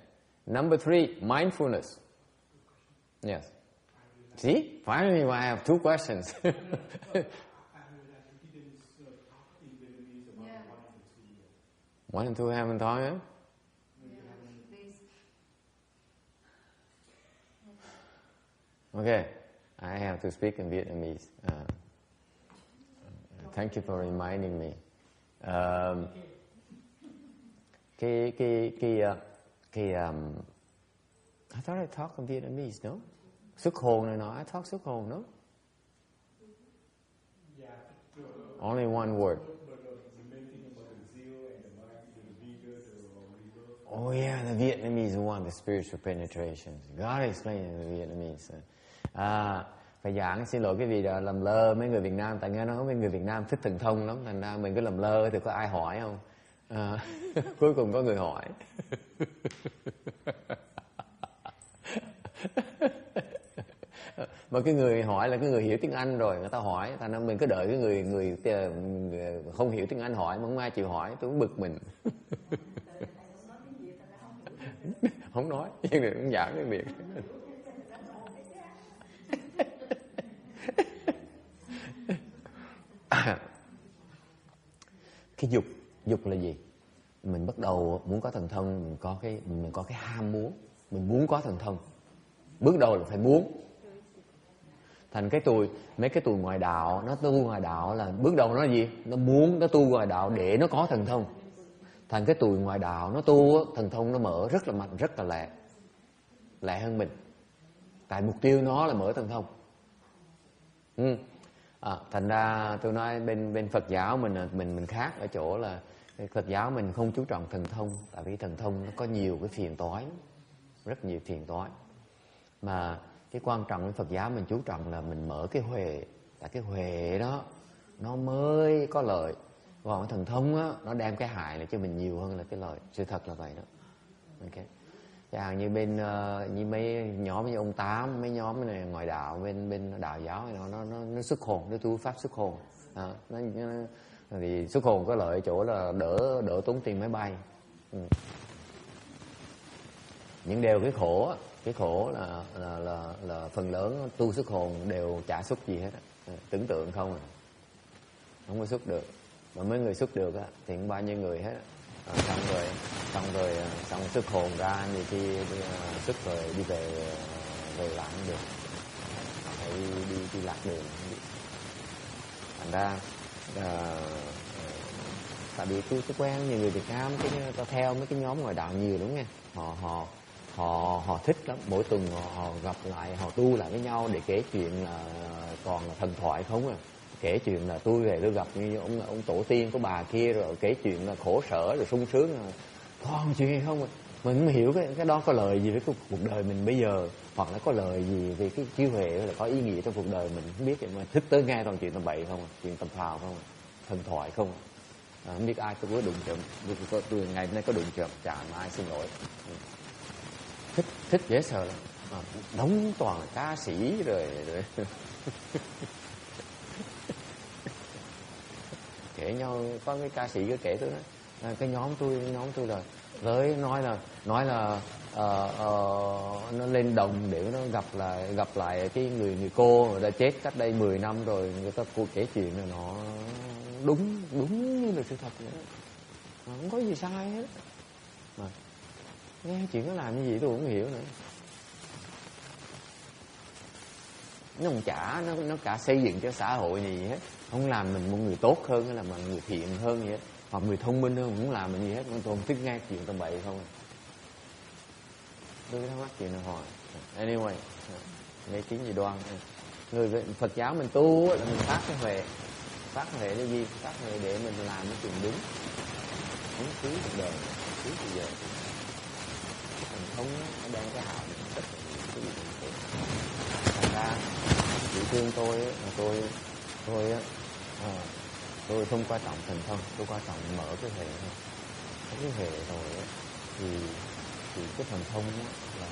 Number 3, mindfulness. Yes. See, finally I have 2 questions. One and two haven't talked yet? Okay, I have to speak in Vietnamese. Thank you for reminding me. I thought I talked in Vietnamese, no? Xuất hồn này nọ, I talk xuất hồn, no? Only one word. Oh yeah, the Vietnamese want the spiritual penetration. Gotta explain in the Vietnamese. Phải giảng, xin lỗi cái vị đã làm lơ mấy người Việt Nam, tại nghe nói mấy người Việt Nam thích thần thông lắm, thành ra mình cứ làm lơ thì có ai hỏi không? Cuối cùng có người hỏi. Mà cái người hỏi là cái người hiểu tiếng Anh rồi, người ta hỏi, thành ra mình cứ đợi cái người không hiểu tiếng Anh hỏi mà không ai chịu hỏi, tôi cũng bực mình. Không nói, nhưng mà cũng giảng cái việc. Cái dục là gì? Mình bắt đầu muốn có thần thông, mình có cái ham muốn, mình muốn có thần thông. Bước đầu là phải muốn. Thành mấy cái tụi ngoại đạo, nó tu ngoại đạo là bước đầu nó là gì? Nó muốn, nó tu ngoại đạo để nó có thần thông. Thành cái tụi ngoại đạo nó tu thần thông nó mở rất là mạnh, rất là lẹ hơn mình. Tại mục tiêu nó là mở thần thông. Thành ra tôi nói bên Phật giáo mình khác ở chỗ là Phật giáo mình không chú trọng thần thông, tại vì thần thông nó có nhiều cái phiền toái, rất nhiều phiền toái. Mà cái quan trọng của Phật giáo mình chú trọng là mình mở cái huệ, tại cái huệ đó nó mới có lợi. Còn thần thông á, nó đem cái hại lại cho mình nhiều hơn là cái lợi. Sự thật là vậy đó. Okay. Chẳng hạn như bên như mấy nhóm như ông Tám, mấy nhóm này ngoại đạo bên đạo giáo này, nó xuất hồn, nó tu pháp xuất hồn. Thì xuất hồn có lợi chỗ là đỡ tốn tiền máy bay. Những điều cái khổ là phần lớn tu xuất hồn đều chả xuất gì hết, tưởng tượng không à, không có xuất được. Mà mấy người xuất được á thì cũng bao nhiêu người hết. Xong xuất hồn ra nhiều khi xuất rồi đi về lại không được, phải đi lạc đường. Thành ra tại vì tôi quen nhiều người Việt Nam, tôi theo mấy cái nhóm ngoại đạo nhiều lắm nghe. Họ thích lắm, mỗi tuần họ gặp lại, họ tu lại với nhau để kể chuyện là toàn là thần thoại không à. Kể chuyện là tôi về tôi gặp như ông tổ tiên của bà kia, rồi kể chuyện là khổ sở rồi sung sướng, toàn chuyện không à. Mình không hiểu cái đó có lời gì với cuộc đời mình bây giờ, hoặc là có lời gì về cái trí huệ, là có ý nghĩa trong cuộc đời mình không biết. Mà thích tới nghe toàn chuyện tầm bậy không à, chuyện tầm phào không à, thần thoại không à. Không biết ai có đụng chạm, tôi ngày hôm nay có đụng chạm ai xin lỗi. Thích dễ sợ lắm, đóng toàn là ca sĩ rồi. Kể nhau, có cái ca sĩ cứ kể tôi đó, cái nhóm tôi là với nói là nó lên đồng để nó gặp lại cái người cô đã chết cách đây 10 năm rồi, người ta cô kể chuyện là nó đúng như là sự thật vậy đó, không có gì sai hết. Mà nghe chuyện nó làm như gì tôi cũng hiểu nữa. Nó không trả, nó cả xây dựng cho xã hội gì hết, không làm mình một người tốt hơn hay là một người thiện hơn gì hết, hoặc người thông minh hơn, không làm mình gì hết. Tôi không thích nghe chuyện tầm bậy không. Tôi thắc mắc chuyện nào hỏi. Anyway, nghe tiếng gì đoan. Người Phật giáo mình tu là mình phát cái huệ. Phát huệ để gì? Phát huệ để mình làm cái chuyện đúng, phí cuộc đời. trước bây giờ. Thần thông nó đem cái hào rất là nhiều cái gì cũng tốt. Thành ra chị thương tôi là tôi không quan trọng thần thông, tôi quan trọng mở cái hệ thôi. Cái hệ rồi thì cái thần thông là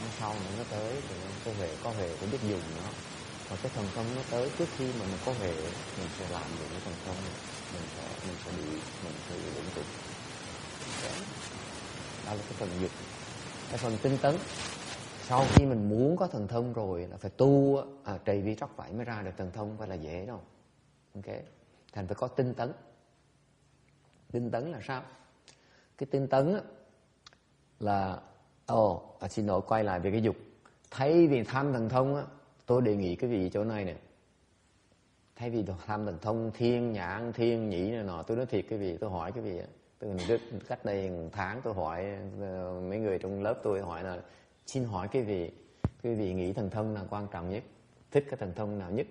nó sau nó tới thì có hệ cũng biết dùng nó. Mà cái thần thông nó tới trước khi mà mình có hệ, mình sẽ làm được cái thần thông, mình sẽ bị lũng tục. Đó là cái phần dục. Cái phần tinh tấn, sau khi mình muốn có thần thông rồi là phải tu trì vi trắc vậy mới ra được thần thông, phải là dễ đâu. Ok, thành phải có tinh tấn. Tinh tấn là sao? Cái tinh tấn là xin lỗi, quay lại về cái dục. Thay vì tham thần thông tôi đề nghị cái vị chỗ này nè, thay vì tham thần thông thiên nhãn thiên nhĩ này nọ, tôi nói thiệt cái vị, tôi hỏi cái vị cách đây một tháng tôi hỏi mấy người trong lớp tôi, hỏi là xin hỏi cái vị nghĩ thần thông nào quan trọng nhất, thích cái thần thông nào nhất.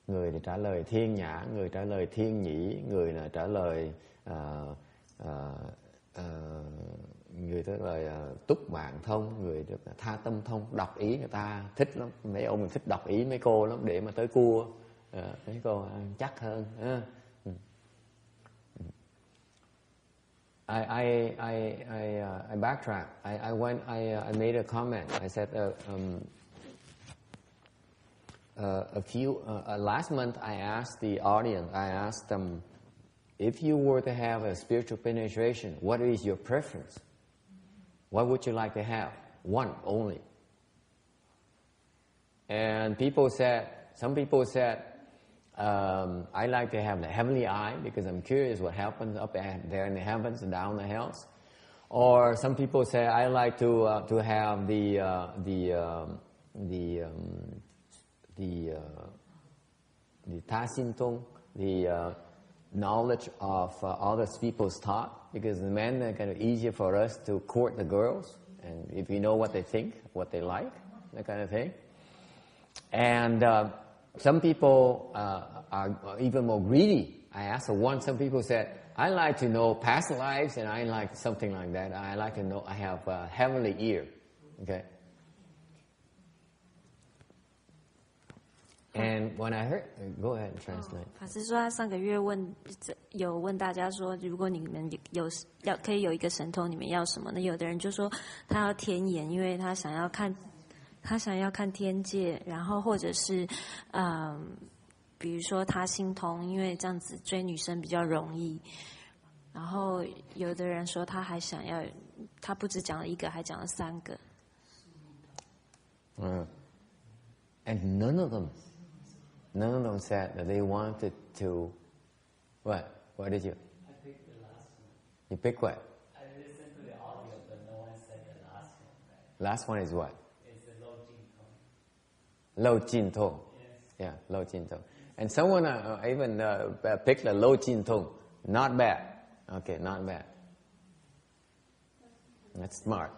Người thì trả lời thiên nhãn, người trả lời thiên nhĩ, người là trả lời người trả lời túc mạng thông, người được tha tâm thông. Đọc ý người ta thích lắm, mấy ông mình thích đọc ý mấy cô lắm để mà tới cua mấy cô chắc hơn. I backtrack. I made a comment. I said last month I asked the audience. I asked them, if you were to have a spiritual penetration, what is your preference? What would you like to have? One only. And some people said, I like to have the heavenly eye because I'm curious what happens up there in the heavens and down the hells. Or some people say I like to have the tha sinh thông, the knowledge of other people's thought, because the men are kind of easier for us to court the girls, and if we know what they think, what they like, that kind of thing. And some people are even more greedy. I asked one. Some people said, I like to know past lives, and I like something like that. I like to know I have a heavenly ear. Okay. And when I heard, go ahead and translate. 法师说他上个月有问大家说，如果你们可以有一个神通，你们要什么呢？有的人就说他要天眼，因为他想要看天界，然后或者是比如说他心通，因为这样子追女生比较容易。然后有的人说他还想要，他不只讲了一个，还讲了3个。And none of them said that they wanted to. What? What did you? I picked the last one. You pick what? I listened to the audio, but no one said the last one. Right? Last one is what? It's the low jin tone. Low jin tone. Yes. Yeah, low jin tone. And someone even picked the low jin tone. Not bad. Okay, not bad. That's smart.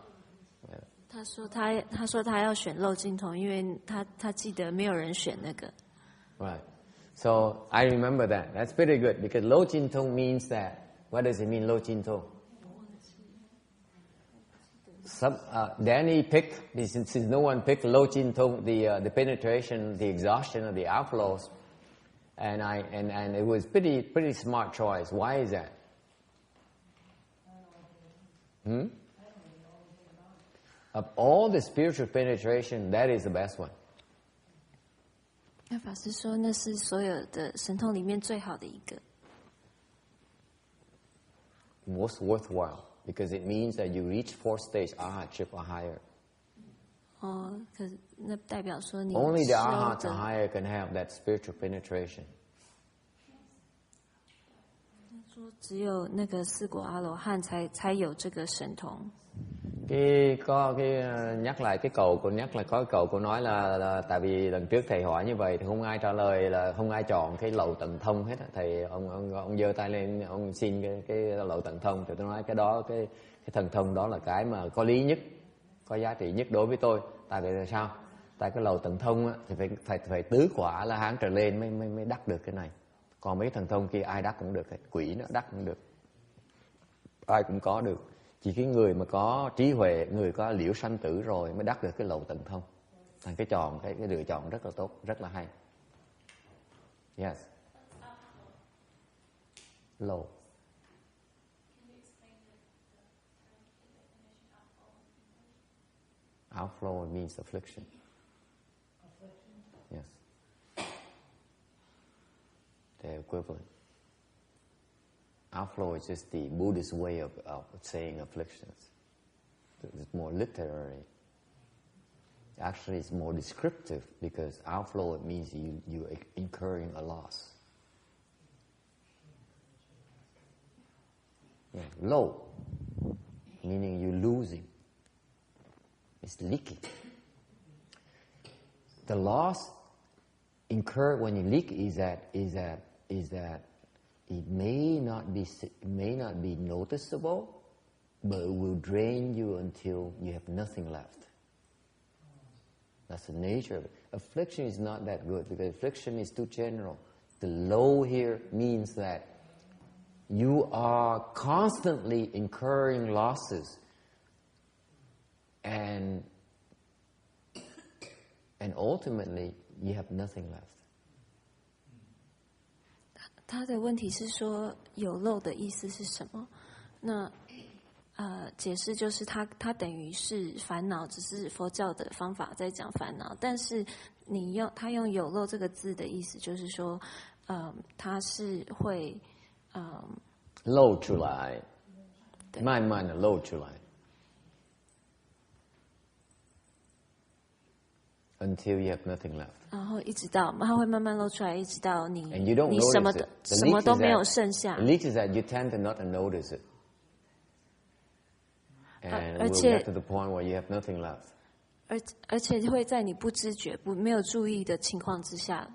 他说他要选漏尽头，因为他记得没有人选那个。Right. So I remember that. That's pretty good because low jin tong means that. What does it mean, low jin tong? Danny picked, since no one picked low jin tong, the penetration, the exhaustion of the outflows, and it was pretty smart choice. Why is that? Of all the spiritual penetration, that is the best one. 那法师说，那是所有的神通里面最好的一个。Most worthwhile, because it means that you reach 4th stage arhatship or higher. 可是那代表说你 Only the arhat or higher can have that spiritual penetration. 说只有那个4果阿罗汉才有这个神通。Nhắc lại cái câu cô nói là tại vì lần trước thầy hỏi như vậy thì không ai trả lời, là không ai chọn cái lậu tận thông hết. Thầy ông giơ tay lên, ông xin cái lậu tận thông, thì tôi nói cái đó cái thần thông đó là cái mà có lý nhất, có giá trị nhất đối với tôi. Tại vì là sao? Tại cái lậu tận thông thì phải tứ quả La Hán trở lên mới đắc được cái này. Còn mấy thần thông kia ai đắc cũng được, quỷ nó đắc cũng được. ai cũng có được. Chỉ cái người mà có trí huệ, người có liễu sanh tử rồi mới đắc được cái lầu tận thông. Thành cái chọn, cái lựa chọn rất là tốt, rất là hay. Yes. Low. Outflow means affliction. Yes. They're equivalent. Outflow is just the Buddhist way of saying afflictions. It's more literary. Actually, it's more descriptive because outflow, it means you're incurring a loss. Yeah. Low, meaning you're losing. It's leaking. The loss incurred when you leak is that it may not be noticeable, but it will drain you until you have nothing left. That's the nature of it. Affliction is not that good because affliction is too general. The low here means that you are constantly incurring losses and ultimately you have nothing left. 他的问题是说有漏的意思是什么？那解释就是他等于是烦恼，只是佛教的方法在讲烦恼，但是他用有漏这个字的意思就是说，他是会露出来，慢慢的露出来 ，until you have nothing left. 然后一直到他会慢慢露出来，一直到你 And you don't 你什么 notice 的 it. 什么都没有剩下。 The leak is that you tend to not notice it. And we'll 而且 get to the point where you have nothing left. 而且会在你不知觉、没有注意的情况之下，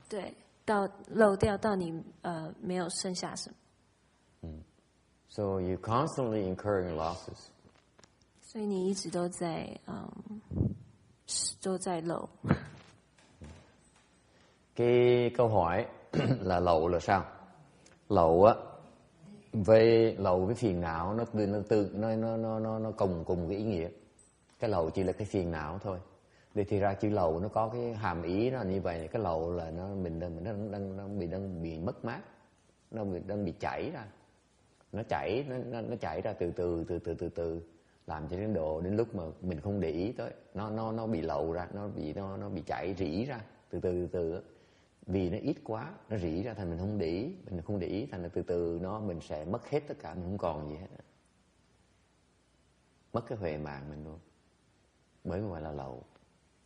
对，到漏掉到你没有剩下什么。So you're constantly incurring losses. 所以你一直都在漏。Cái câu hỏi là lậu là sao? Lậu á, với lậu với phiền não nó cùng cái ý nghĩa. Cái lậu chỉ là cái phiền não thôi. Để thì ra chữ lậu nó có cái hàm ý nó như vậy. Cái lậu là mình đang bị mất mát, nó đang bị chảy ra. Nó chảy ra từ từ làm cho đến lúc mà mình không để ý tới nó bị lậu ra, nó bị chảy rỉ ra từ từ. Vì nó ít quá, nó rỉ ra thành mình không để ý thành là từ từ mình sẽ mất hết tất cả, mình không còn gì hết, mất cái huệ mạng mình luôn, mới gọi là lậu.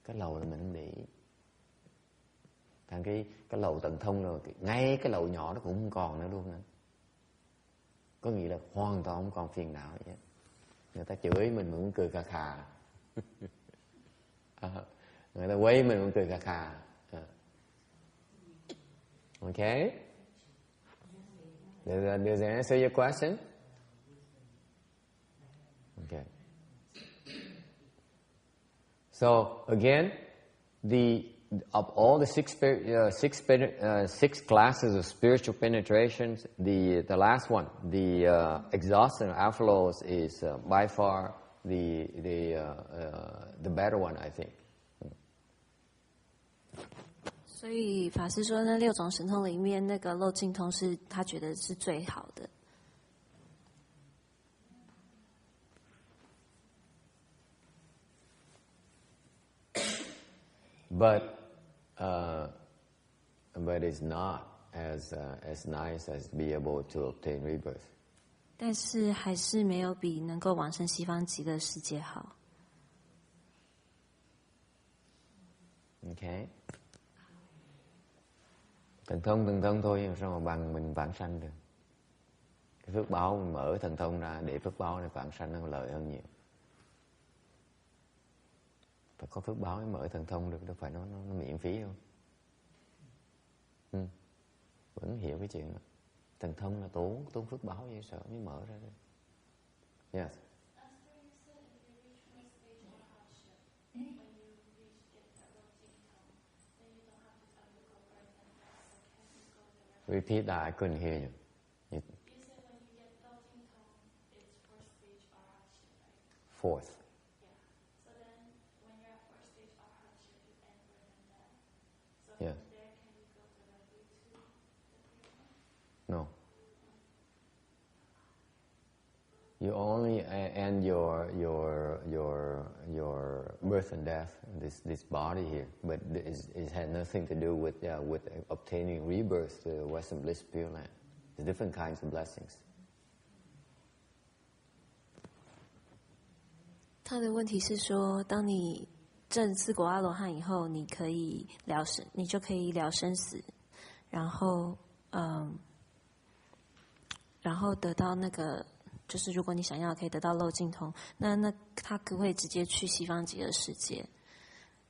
Cái lậu là mình không để ý, thành cái lậu tận thông rồi, ngay cái lậu nhỏ nó cũng không còn nữa luôn. Có nghĩa là hoàn toàn không còn phiền não gì hết. Người ta chửi mình cũng cười khà khà. Người ta quấy mình cũng cười khà khà. Okay? Does that answer your question? Okay. So again, of all the six classes of spiritual penetrations, the last one, the exhaustion of outflows, is by far the better one, I think. 所以法师说，那6种神通里面，那个漏尽通是他觉得是最好的。But it's not as nice as be able to obtain rebirth. 但是还是没有比能够往生西方极乐世界好。Okay. Thần thông thôi, sao mà bằng mình vãng sanh được? Cái phước báo mình mở thần thông ra để phước báo này vãng sanh nó lợi hơn nhiều. Phải có phước báo mới mở thần thông được, đâu phải nó miễn phí đâu. Vẫn hiểu cái chuyện đó. Thần thông là tốn phước báo vậy sợ mới mở ra được. Yes. Repeat that, I couldn't hear you. Yeah. No. You only end your birth and death, this body here, but it had nothing to do with obtaining rebirth to the Western Bliss Pure Land. There's different kinds of blessings. 他的问题是说，当你证四果阿罗汉以后，你就可以了生死，然后得到那个，就是如果你想要可以得到漏尽通，那他可不可以直接去西方极乐世界？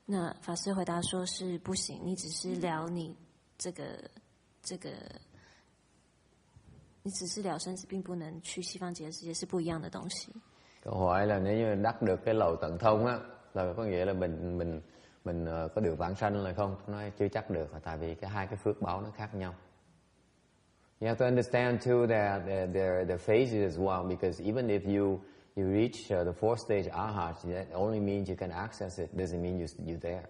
那法师回答说是不行，你只是了你这个，你只是了生死，并不能去西方极乐世界，是不一样的东西。Câu hỏi là nếu như đắc được cái lầu tận thông á, là có nghĩa là mình có được vãng sanh là không? Nói chưa chắc được, tại vì hai cái phước báo nó khác nhau. You have to understand too that the phases as well, because even if you reach the fourth stage arhat, that only means you can access it. Doesn't mean you're there.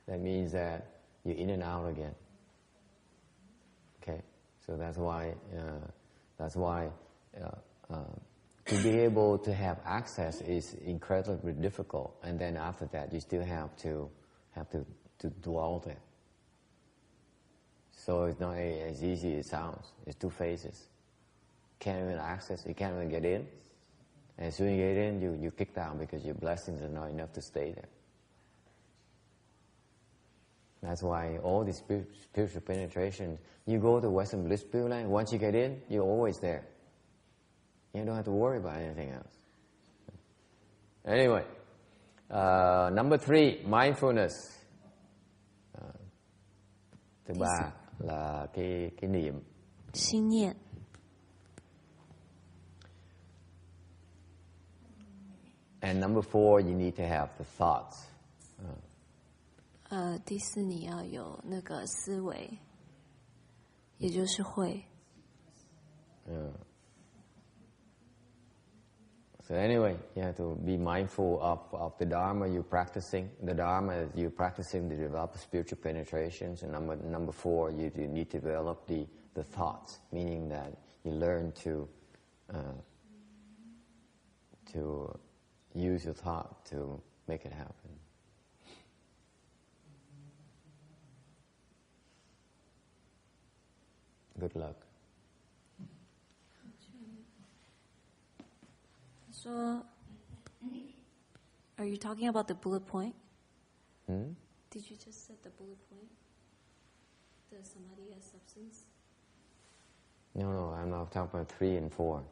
That means that you're in and out again. Okay, so that's why. To be able to have access is incredibly difficult, and then after that, you still have to dwell there. So it's not as easy as it sounds. It's two phases. Can't even access. You can't even get in. And as soon as you get in, you kicked out because your blessings are not enough to stay there. That's why all this spiritual penetration. You go to Western Bliss Pure Land. Once you get in, you're always there. You don't have to worry about anything else. Anyway, number 3, mindfulness. Thứ ba là cái niệm. 心念. And number 4, you need to have the thoughts. 第4你要有那个思维，也就是会。So anyway, you have to be mindful of the Dharma you're practicing. The Dharma you're practicing to develop spiritual penetrations. And number 4, you need to develop the thoughts, meaning that you learn to use your thought to make it happen. Good luck. So, are you talking about the bullet point? Did you just set the bullet point? The samadhi as substance? No, I'm not talking about 3 and 4.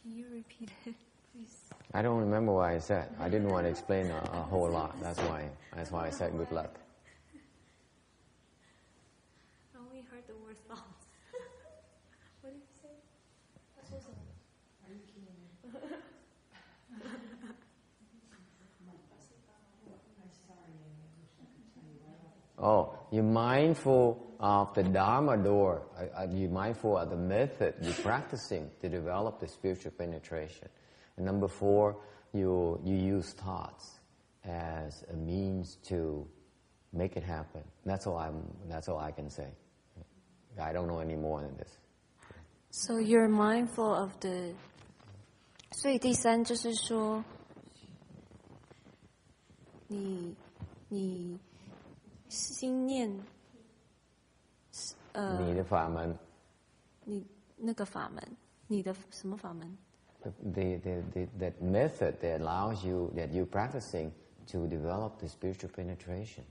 Can you repeat it, please? I don't remember what I said. I didn't want to explain a whole lot. That's why I said good luck. I only heard the word thoughts. What did you say? Oh, you're mindful of the Dharma door. You're mindful of the method you're practicing to develop the spiritual penetration. And number 4, you use thoughts as a means to make it happen. That's all I can say. I don't know any more than this. So you're mindful of the. 所以第3就是说，你心念，你的法门，你那个法门，你的什么法门？ That method that allows you, that you're practicing to develop the spiritual penetration.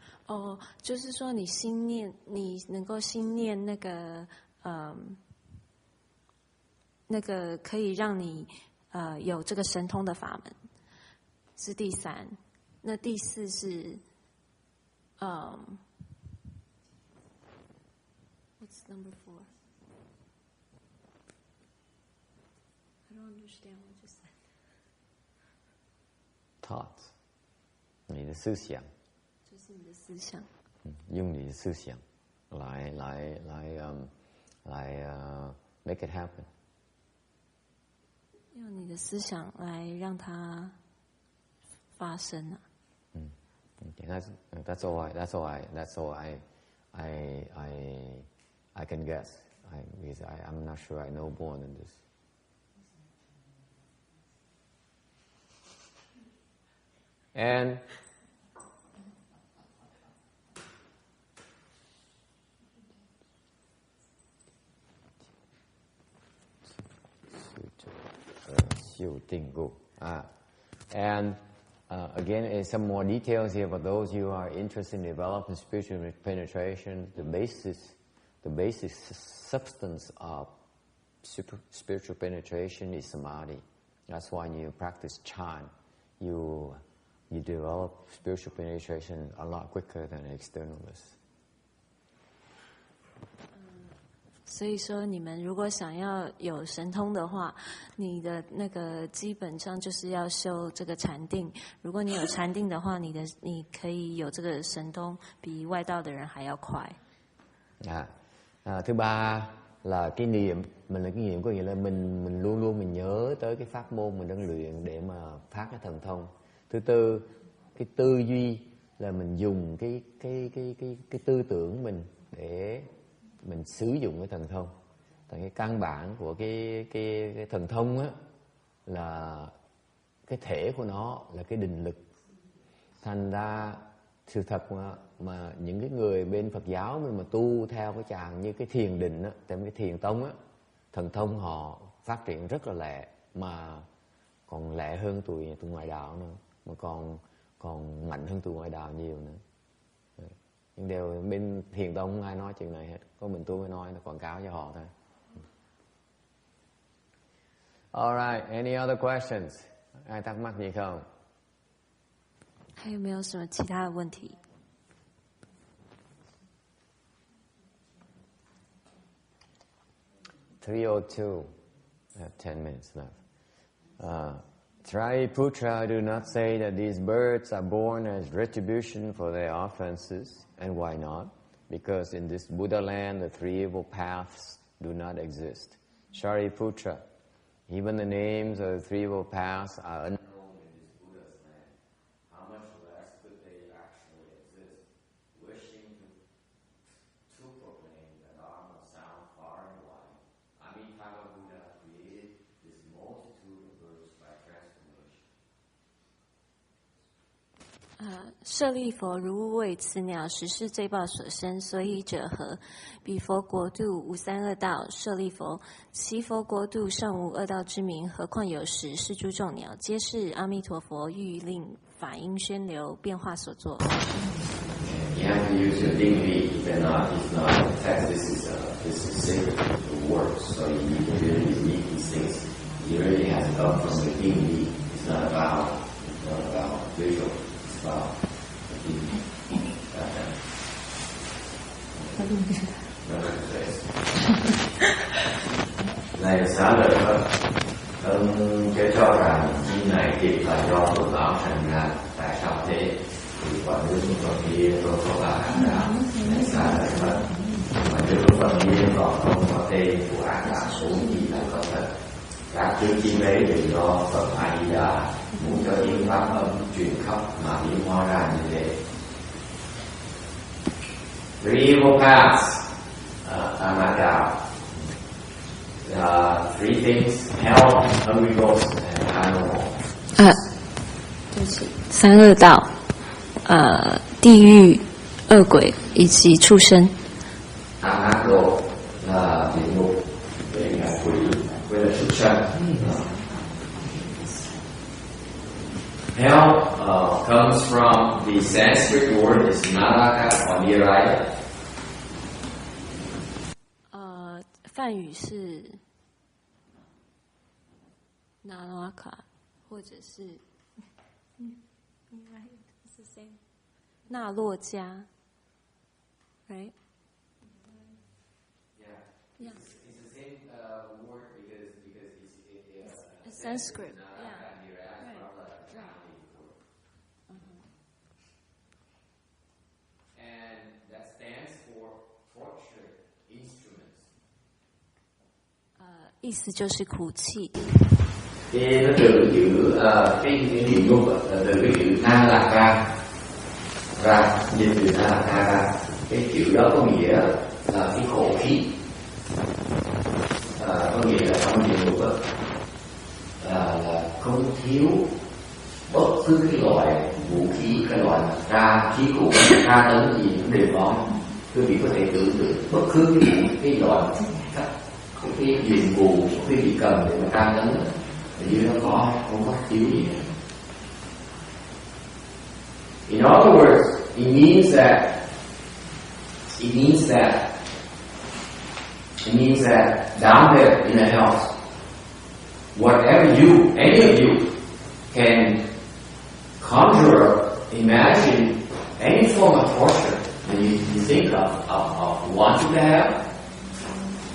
就是说你心念，你能够心念那个那个可以让你有这个神通的法门，是第3。那第4是What's number 4? I don't understand what you said. Thoughts. 你的思想。就是你的思想。用你的思想来 make it happen. 用你的思想来让它发生啊。Okay, that's all I can guess. Because I'm not sure I know more than this. And again, some more details here for those who are interested in developing spiritual penetration. The basic substance of spiritual penetration is samadhi. That's why when you practice chant, you develop spiritual penetration a lot quicker than externalists. 所以说，你们如果想要有神通的话，你的那个基本上就是要修这个禅定。如果你有禅定的话，你可以有这个神通，比外道的人还要快。Thứ ba là cái niệm, mình là cái niệm có nghĩa là mình luôn luôn mình nhớ tới cái pháp môn mình đang luyện để mà phát cái thần thông. Thứ tư, cái tư duy là mình dùng cái tư tưởng mình để mình sử dụng cái thần thông. Tại cái căn bản của cái thần thông á là cái thể của nó là cái định lực. Thành ra sự thật mà những cái người bên Phật giáo mình mà tu theo cái tràng như cái thiền định á, tại cái thiền tông á, thần thông họ phát triển rất là lẹ, mà còn lẹ hơn tụi ngoại đạo nữa, mà còn mạnh hơn tụi ngoại đạo nhiều nữa. Nhưng đều bên thiền tông không ai nói chuyện này hết, có mình tôi mới nói, là quảng cáo cho họ thôi. Alright, any other questions? Ai thắc mắc gì không? 还有没有什么其他的问题？ 302. I have 10 minutes left. Triputra do not say that these birds are born as retribution for their offenses. And why not? Because in this Buddha land, the three evil paths do not exist. Shariputra, even the names of the three evil paths are unknown in this Buddha's land. How much less could they actually exist? Wishing to proclaim the Dharma sound far and wide, Amitabha Buddha created this multitude of birds by transformation. 舍利佛如为此鸟实是罪报所生，所以者何？彼佛国度无三恶道。舍利佛，其佛国度尚无恶道之名，何况有时是诸众鸟，皆是阿弥陀佛欲令法音宣流变化所作。You have to use your dignity. It's not text. This is sacred words. So you need to really read these things. You really have to come from your dignity. It's not about visual. It's about dignity. Này xá lợi Phật, ông cho rằng như này kịp là do phước báo thành ra. Tại sao thế? Thì quả nước còn kia tôi có bà ác đạo. Này xá lợi Phật, mà nước còn kia còn không có tên của ác đạo xuống gì là có thật. Các chữ chi ấy đều do Phật A Di Đà muốn cho những pháp âm truyền khắp mà biến hóa ra như thế. Three evil paths are not doubt. Three things: hell, hungry ghosts, and animal. 对不起，三恶道，地狱、恶鬼以及畜生。Ác độ là địa ngục, với ngạ quỷ, với là súc sanh. Hell comes from the Sanskrit word is naraka or niraya. 梵语是那罗卡，或者是那洛迦 ，right? Yeah. It's the same word because it's Sanskrit. And that stands for torture instruments. 意思就是苦泣。Thì nó từ chữ cái địa ngục từ cái chữ na lạc ca ra, dịch từ na lạc ca ra. Cái chữ đó có nghĩa là cái khổ khí, có nghĩa là trong địa ngục là không thiếu bất cứ cái loại vũ khí, cái loại khí cụ, tra tấn gì cũng đều có. Quý vị có thể tưởng tượng bất cứ cái loại cái dụng cụ, quý vị cần để mà tra tấn ở dưới nó có, không có thiếu gì. In other words, it means that down there in the house, whatever any of you can conjure up, imagine any form of torture that you think of wanting to have,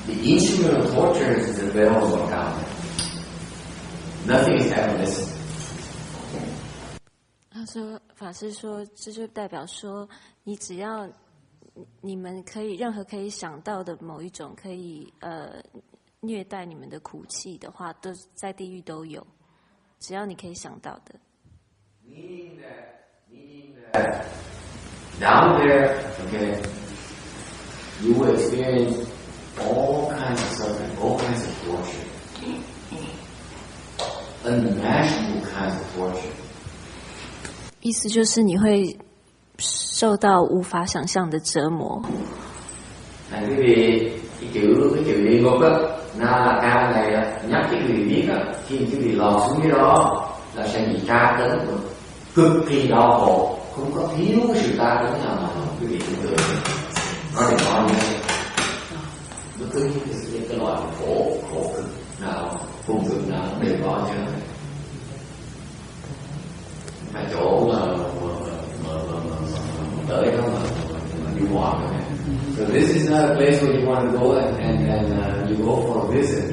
the instrument of torture is available down there. Nothing is ever missing. 他说，法师说，这就代表说，你只要你们任何可以想到的某一种可以虐待你们的苦气的话，都在地狱都有，只要你可以想到的。Meaning that down there, okay, you will experience all kinds of suffering, all kinds of torture, unimaginable kinds of torture. 意思就是你会受到无法想象的折磨。Cái chữ địa ngục á, na là ca này nhắc cái người biết á, khi quý vị lọt xuống cái đó là sẽ bị tra tấn cực kỳ đau khổ, không có thiếu cái sự tra tấn nào mà quý vị tưởng tượng. Nó đừng nói như thế. Bất cứ những cái loại khổ cực nào, khung cực nào đều có chứ. Mà chỗ mà tới đó mà du ngoạn rồi. So this is not a place where you want to go and you go for a visit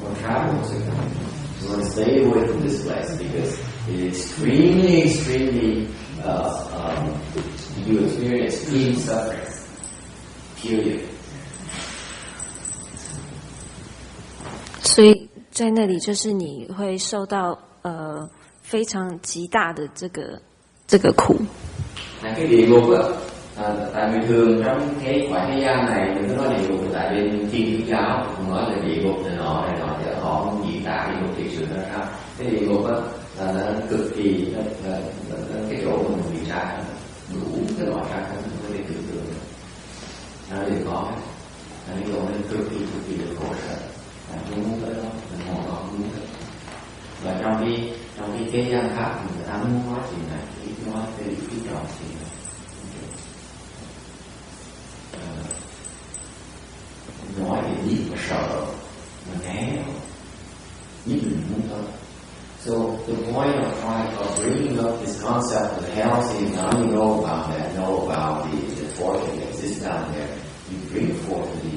or travel. So you want to stay away from this place because it's extremely you experience extreme suffering. Period. 所以在那里就是你会受到非常极大的这个苦。Cái địa ngục á, tại vì thường trong cái khoảng thế gian này mình cứ nói địa ngục, tại bên Thiên Chúa giáo nói là địa ngục này nọ chứ họ không diễn tả địa ngục thực sự ra sao. Cái địa ngục á là nó cực kỳ cái chỗ mà mình bị tra đủ cái loại tra tấn không có thể tưởng tượng được. Nó đều có hết. Cái chỗ này cực kỳ được khổ sở. Mình muốn tới đó, mình hoàn toàn không muốn tới. Và trong cái thế gian khác người ta muốn nói chuyện này, nói về cái trò chuyện này. Nói thì giết mà sợ, mà né, giết mình muốn thôi. So the point of bringing up this concept of hell is now you know about that, know about the torture that exists down there. You bring forth the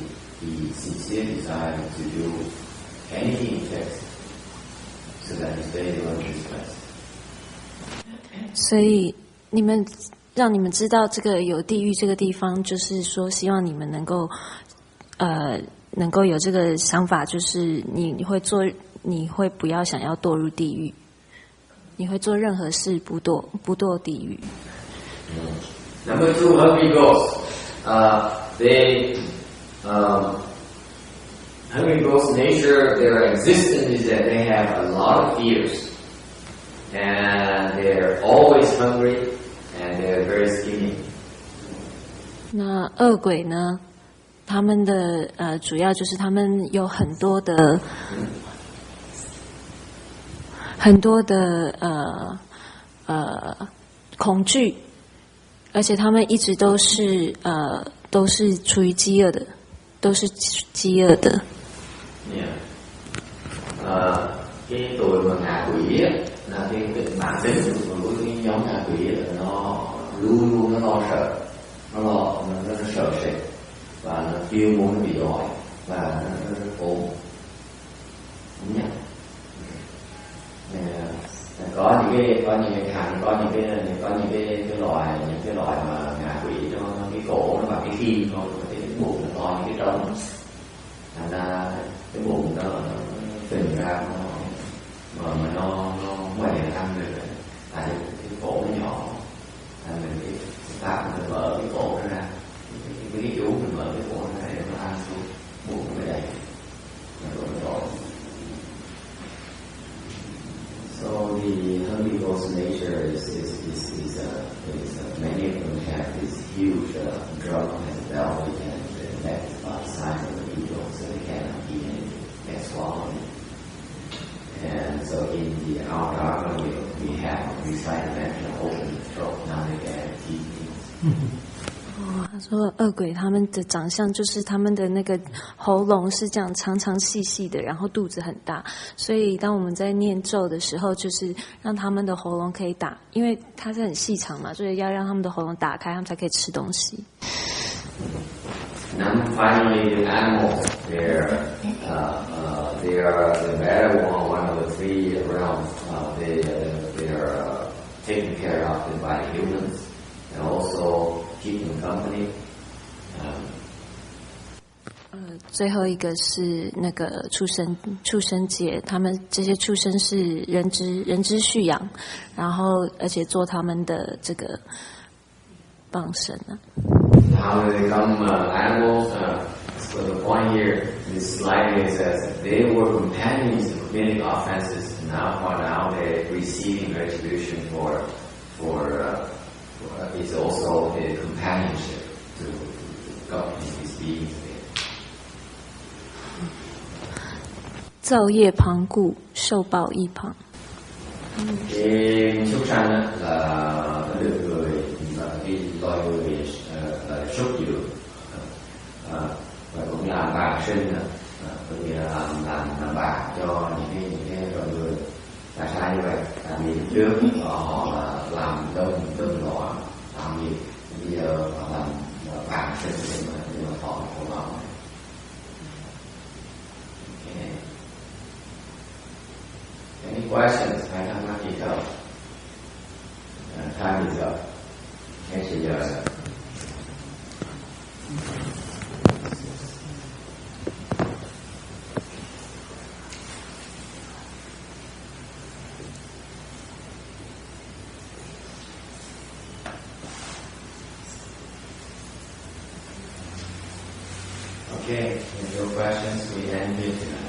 sincere desire to do anything it takes so that you stay in this place. 所以让你们知道这个有地狱这个地方，就是说希望你们能够有这个想法，就是你会不要想要堕入地狱，你会做任何事不堕地狱。Number 2, hungry ghosts. Hungry ghosts' nature, their existence is that they have a lot of fears, and they're always hungry, and they're very skinny. 那恶鬼呢？他们的主要就是他们有很多的恐惧，而且他们一直都是处于饥饿的，都是饥饿的。Cái tuổi mà ngạ quỷ á, là cái bản tính của cái nhóm ngạ quỷ là nó luôn luôn nó lo sợ, nó sợ sệt và nó kêu muốn nó bị đói và nó ốm, đúng nhỉ? Có những cái loại mà ngạ quỷ nó cái cổ nó bằng cái kim thôi, cái bụng nó to như cái trống, thành ra cái bụng nó phình ra mà nó ngoài để ăn được, tại cái cổ nó nhỏ, thành mình cái ta mình mở cái cổ nó ra, cái chú mình mở cái cổ nó ra để nó ăn xuống bụng nó đầy, rồi nó đổ. So the hungry ghost nature is many of them have this huge drum and belly and the neck is about the size of an eagle, so they cannot eat anything, can't swallow it. And so in the our Dharma we have we try to mention open the throat, now they can eat things. 他说恶鬼他们的长相就是他们的那个喉咙是这样长长细细的，然后肚子很大，所以当我们在念咒的时候，就是让他们的喉咙可以打，因为它是很细长嘛，所以要让他们的喉咙打开，他们才可以吃东西。And finally, the animals, they are the better one of the three realms. They are taken care of by humans and also keep them company. 最后一个是那个畜生界，他们这些畜生是人之畜养，然后而且做他们的这个帮身啊。How do they become animals? So the point here, this slide is that they were companions in committing offenses, and now they're receiving retribution for it's also a companionship to accompany these beings. 造业旁顾，受報一旁。Súc sanh là được người cái loài người súc dưỡng và cũng làm bạc sinh, bởi vì là làm bạc cho những cái loài người. Tại sao như vậy? Tại vì trước họ làm đông loạn làm gì, bây giờ họ làm bạc sinh để mà thọ khổ lòng. Any questions? I have not yet helped. Time is up. Actually, yes. Okay, if no questions, we end here tonight.